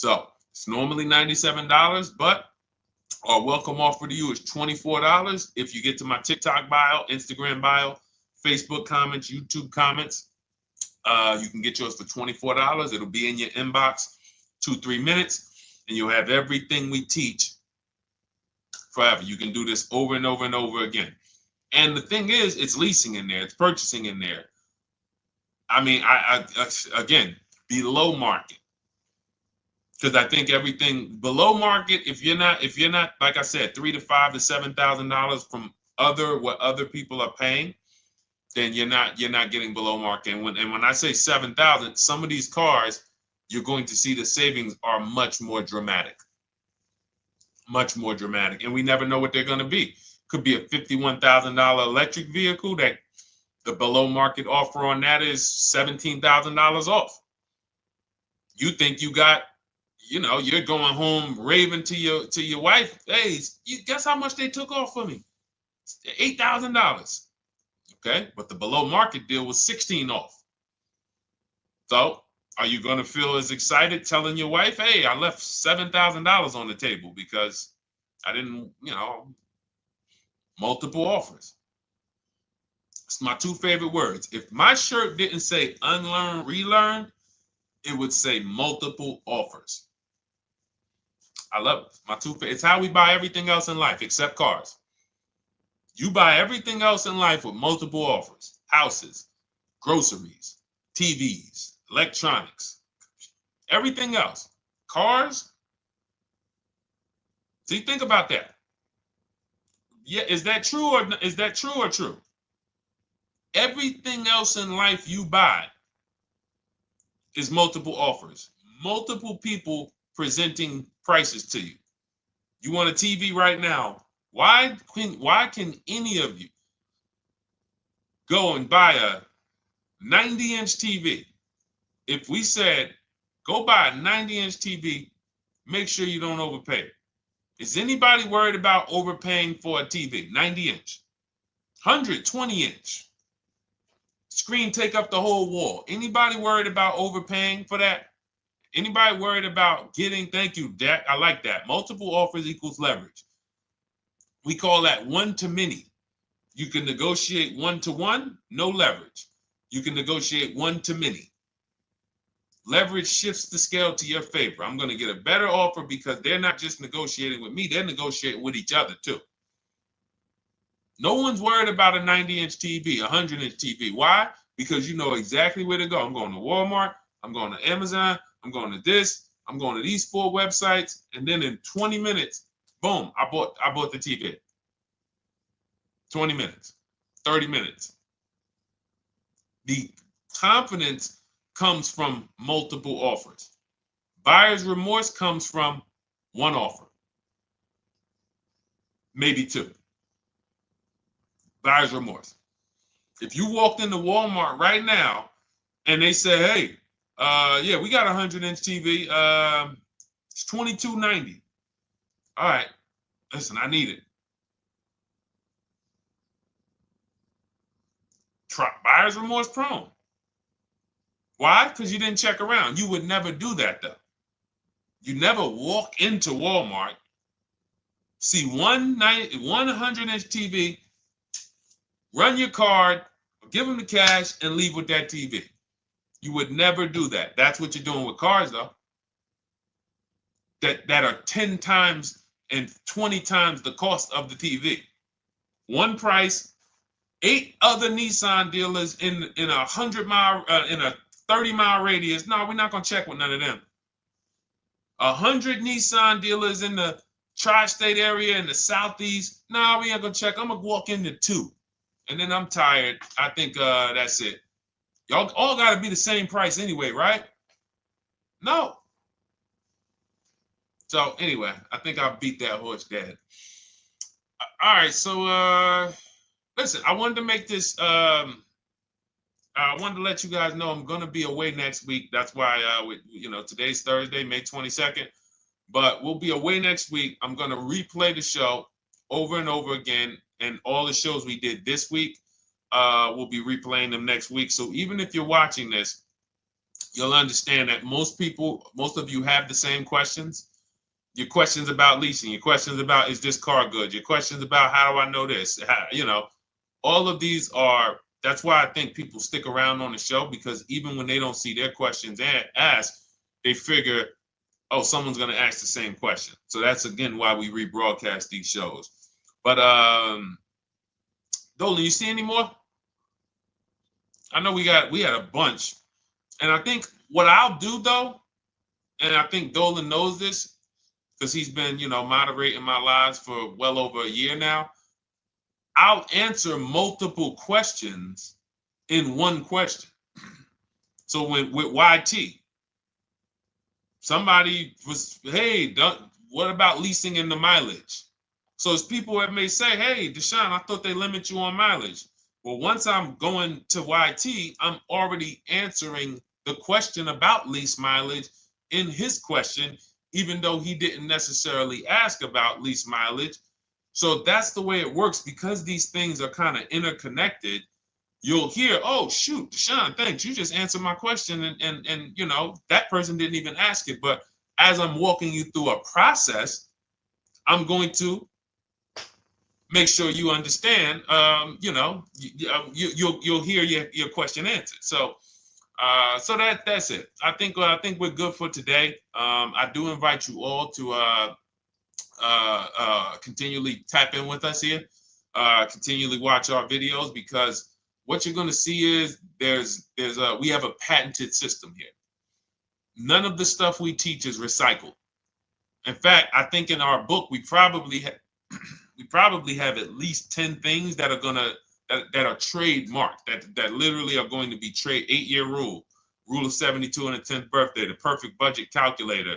So it's normally $97, but our welcome offer to you is $24 if you get to my TikTok bio, Instagram bio, Facebook comments, YouTube comments. You can get yours for $24. It'll be in your inbox 2-3 minutes, and you'll have everything we teach forever. You can do this over and over and over again. And the thing is, it's leasing in there, it's purchasing in there. I mean, I again, below market. Because I think everything below market, if you're not, like I said, $3,000 to $5,000 to $7,000 from what other people are paying, then you're not getting below market. And when I say 7,000, some of these cars, you're going to see the savings are much more dramatic. Much more dramatic. And we never know what they're going to be. Could be a $51,000 electric vehicle that the below market offer on that is $17,000 off. You think you got, you're going home raving to your wife. Hey, you guess how much they took off for me? $8,000. Okay, but the below market deal was 16 off. So are you going to feel as excited telling your wife, hey, I left $7,000 on the table because I didn't, multiple offers. It's my two favorite words. If my shirt didn't say unlearn, relearn, it would say multiple offers. I love it. My two favorite. It's how we buy everything else in life except cars. You buy everything else in life with multiple offers. Houses, groceries, TVs, electronics, everything else. Cars. See, think about that. Yeah, is that true or true? Everything else in life you buy is multiple offers. Multiple people presenting prices to you. You want a TV right now. Why can any of you go and buy a 90-inch TV? If we said, go buy a 90-inch TV, make sure you don't overpay. Is anybody worried about overpaying for a TV? 90-inch, 120-inch. Screen take up the whole wall. Anybody worried about overpaying for that? Anybody worried about getting, thank you, Dak, I like that. Multiple offers equals leverage. We call that one to many. You can negotiate 1-to-1, no leverage. You can negotiate 1 to many. Leverage shifts the scale to your favor. I'm going to get a better offer because they're not just negotiating with me, they're negotiating with each other too. No one's worried about a 90-inch TV, a 100-inch TV. Why? Because you know exactly where to go. I'm going to Walmart, I'm going to Amazon, I'm going to this, I'm going to these 4 websites, and then in 20 minutes, boom, I bought the TV. 20 minutes, 30 minutes. The confidence comes from multiple offers. Buyer's remorse comes from one offer, maybe 2. Buyer's remorse. If you walked into Walmart right now and they say, hey, yeah, we got a 100-inch TV. It's $22.90. All right, listen, I need it. Buyer's remorse prone. Why? Because you didn't check around. You would never do that, though. You never walk into Walmart, see one 100-inch TV, run your card, give them the cash, and leave with that TV. You would never do that. That's what you're doing with cars, though. That are 10 times and 20 times the cost of the TV. One price, 8 other Nissan dealers in a 100-mile, in a 30-mile radius. No, we're not gonna check with none of them. 100 Nissan dealers in the tri-state area in the southeast. No, we ain't gonna check. I'm gonna walk into 2, and then I'm tired. I think that's it. Y'all all gotta be the same price anyway, right? No. So anyway, I think I beat that horse dead. All right, so listen, I wanted to make this. I wanted to let you guys know I'm gonna be away next week. That's why today's Thursday, May 22nd, but we'll be away next week. I'm gonna replay the show over and over again, and all the shows we did this week, we'll be replaying them next week. So even if you're watching this, you'll understand that most of you have the same questions. Your questions about leasing, your questions about, is this car good? Your questions about, how do I know this? All of these are, that's why I think people stick around on the show, because even when they don't see their questions asked, they figure, oh, someone's going to ask the same question. So that's, again, why we rebroadcast these shows. But Dolan, you see any more? I know we had a bunch. And I think what I'll do, though, and I think Dolan knows this because he's been, moderating my lives for well over a year now, I'll answer multiple questions in one question. So with YT, somebody was, hey, what about leasing in the mileage? So it's people that may say, hey, Deshone, I thought they limit you on mileage. Well, once I'm going to YT, I'm already answering the question about lease mileage in his question, even though he didn't necessarily ask about lease mileage. So that's the way it works. Because these things are kind of interconnected, you'll hear, oh, shoot, Deshone, thanks. You just answered my question. And that person didn't even ask it. But as I'm walking you through a process, I'm going to make sure you understand, you'll hear your question answered. So that's it. I think we're good for today. I do invite you all to continually tap in with us here, continually watch our videos, because what you're going to see is we have a patented system here. None of the stuff we teach is recycled. In fact, I think in our book we probably have at least 10 things that are trademarked, that literally are going to be 8-year rule of 72 on the 10th birthday, the perfect budget calculator,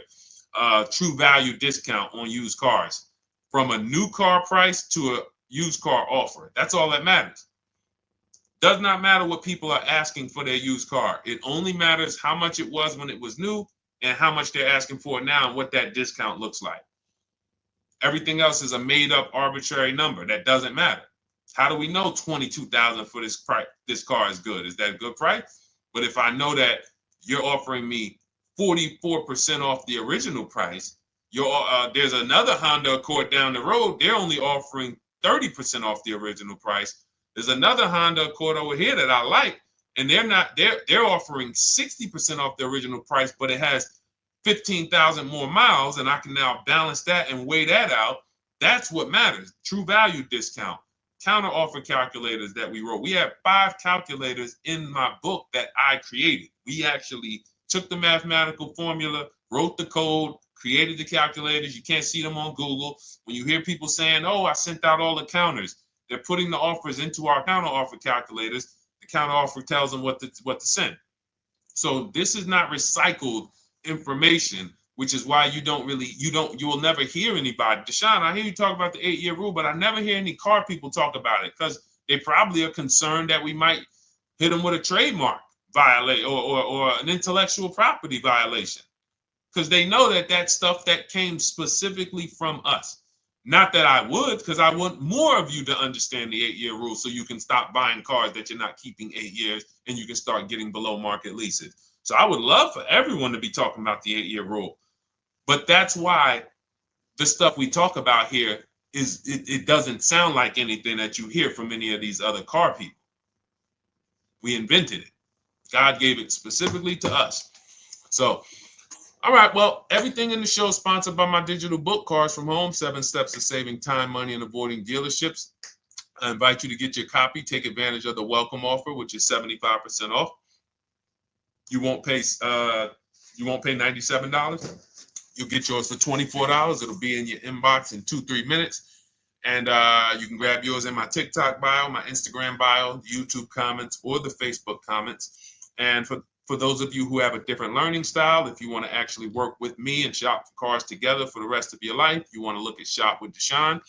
true value discount on used cars, from a new car price to a used car offer. That's all that matters. Does not matter what people are asking for their used car. It only matters how much it was when it was new and how much they're asking for it now and what that discount looks like. Everything else is a made up arbitrary number that doesn't matter. How do we know $22,000 for this price? This car is good. Is that a good price? But if I know that you're offering me 44% off the original price, there's another Honda Accord down the road. They're only offering 30% off the original price. There's another Honda Accord over here that I like, and they're offering 60% off the original price, but it has 15,000 more miles, and I can now balance that and weigh that out. That's what matters. True value discount, counter offer calculators that we wrote. We have 5 calculators in my book that I created. We actually took the mathematical formula, wrote the code, created the calculators. You can't see them on Google. When you hear people saying, oh, I sent out all the counters, they're putting the offers into our counter offer calculators. The counter offer tells them what to send. So this is not recycled information, which is why you will never hear anybody. Deshone, I hear you talk about the 8-year rule, but I never hear any car people talk about it, because they probably are concerned that we might hit them with a trademark violation or an intellectual property violation, because they know that stuff that came specifically from us. Not that I would, because I want more of you to understand the 8-year rule, so you can stop buying cars that you're not keeping 8 years and you can start getting below market leases. So I would love for everyone to be talking about the 8-year rule. But that's why the stuff we talk about here it doesn't sound like anything that you hear from any of these other car people. We invented it. God gave it specifically to us. So, all right, well, everything in the show is sponsored by my digital book, Cars from Home, 7 Steps to Saving Time, Money, and Avoiding Dealerships. I invite you to get your copy. Take advantage of the welcome offer, which is 75% off. You won't pay $97. You'll get yours for $24. It'll be in your inbox in 2-3 minutes. And you can grab yours in my TikTok bio, my Instagram bio, the YouTube comments, or the Facebook comments. And for those of you who have a different learning style, if you want to actually work with me and shop for cars together for the rest of your life, you want to look at Shop with Deshone.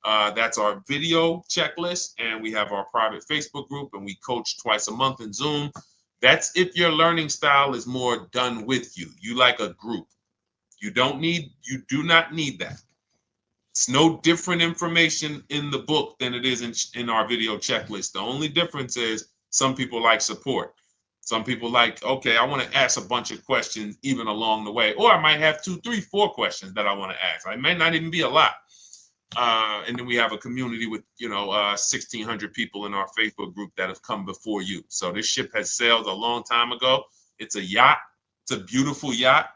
That's our video checklist. And we have our private Facebook group, and we coach twice a month in Zoom. That's if your learning style is more done with you. You like a group. You do not need that. It's no different information in the book than it is in our video checklist. The only difference is some people like support. Some people like, okay, I want to ask a bunch of questions even along the way, or I might have 2, 3, 4 questions that I want to ask. It may not even be a lot. And then we have a community with 1,600 people in our Facebook group that have come before you. So this ship has sailed a long time ago. It's a yacht. It's a beautiful yacht.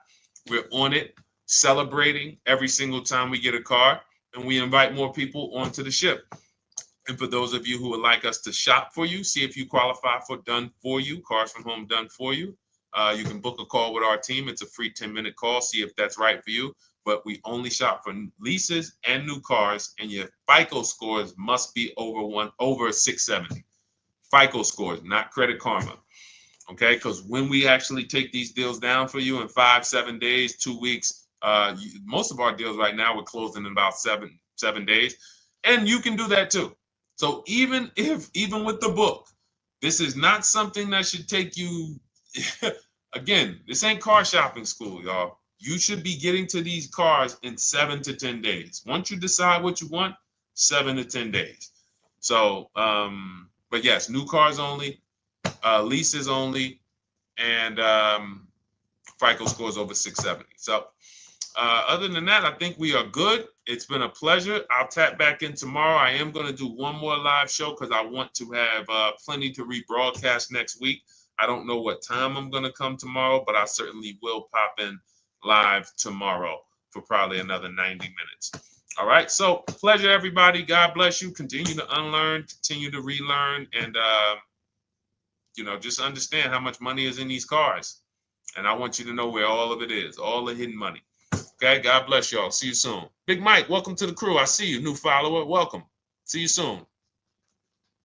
We're on it, celebrating every single time we get a car, and we invite more people onto the ship. And for those of you who would like us to shop for you, see if you qualify for done for you, cars from home done for you. You can book a call with our team. It's a free 10-minute call. See if that's right for you. But we only shop for leases and new cars, and your FICO scores must be over 670. FICO scores, not Credit Karma. Okay, because when we actually take these deals down for you in 5, 7 days, 2 weeks, most of our deals right now we're closing in about seven days, and you can do that too. So even with the book, this is not something that should take you. Again, this ain't car shopping school, y'all. You should be getting to these cars in 7 to 10 days. Once you decide what you want, 7 to 10 days. So, but yes, new cars only, leases only, and FICO scores over 670. So other than that, I think we are good. It's been a pleasure. I'll tap back in tomorrow. I am going to do one more live show because I want to have plenty to rebroadcast next week. I don't know what time I'm going to come tomorrow, but I certainly will pop in live tomorrow for probably another 90 minutes. All right. So pleasure, everybody. God bless you. Continue to unlearn, continue to relearn, and just understand how much money is in these cars. And I want you to know where all of it is, all the hidden money. Okay, God bless y'all. See you soon. Big Mike, welcome to the crew. I see you, new follower. Welcome. See you soon.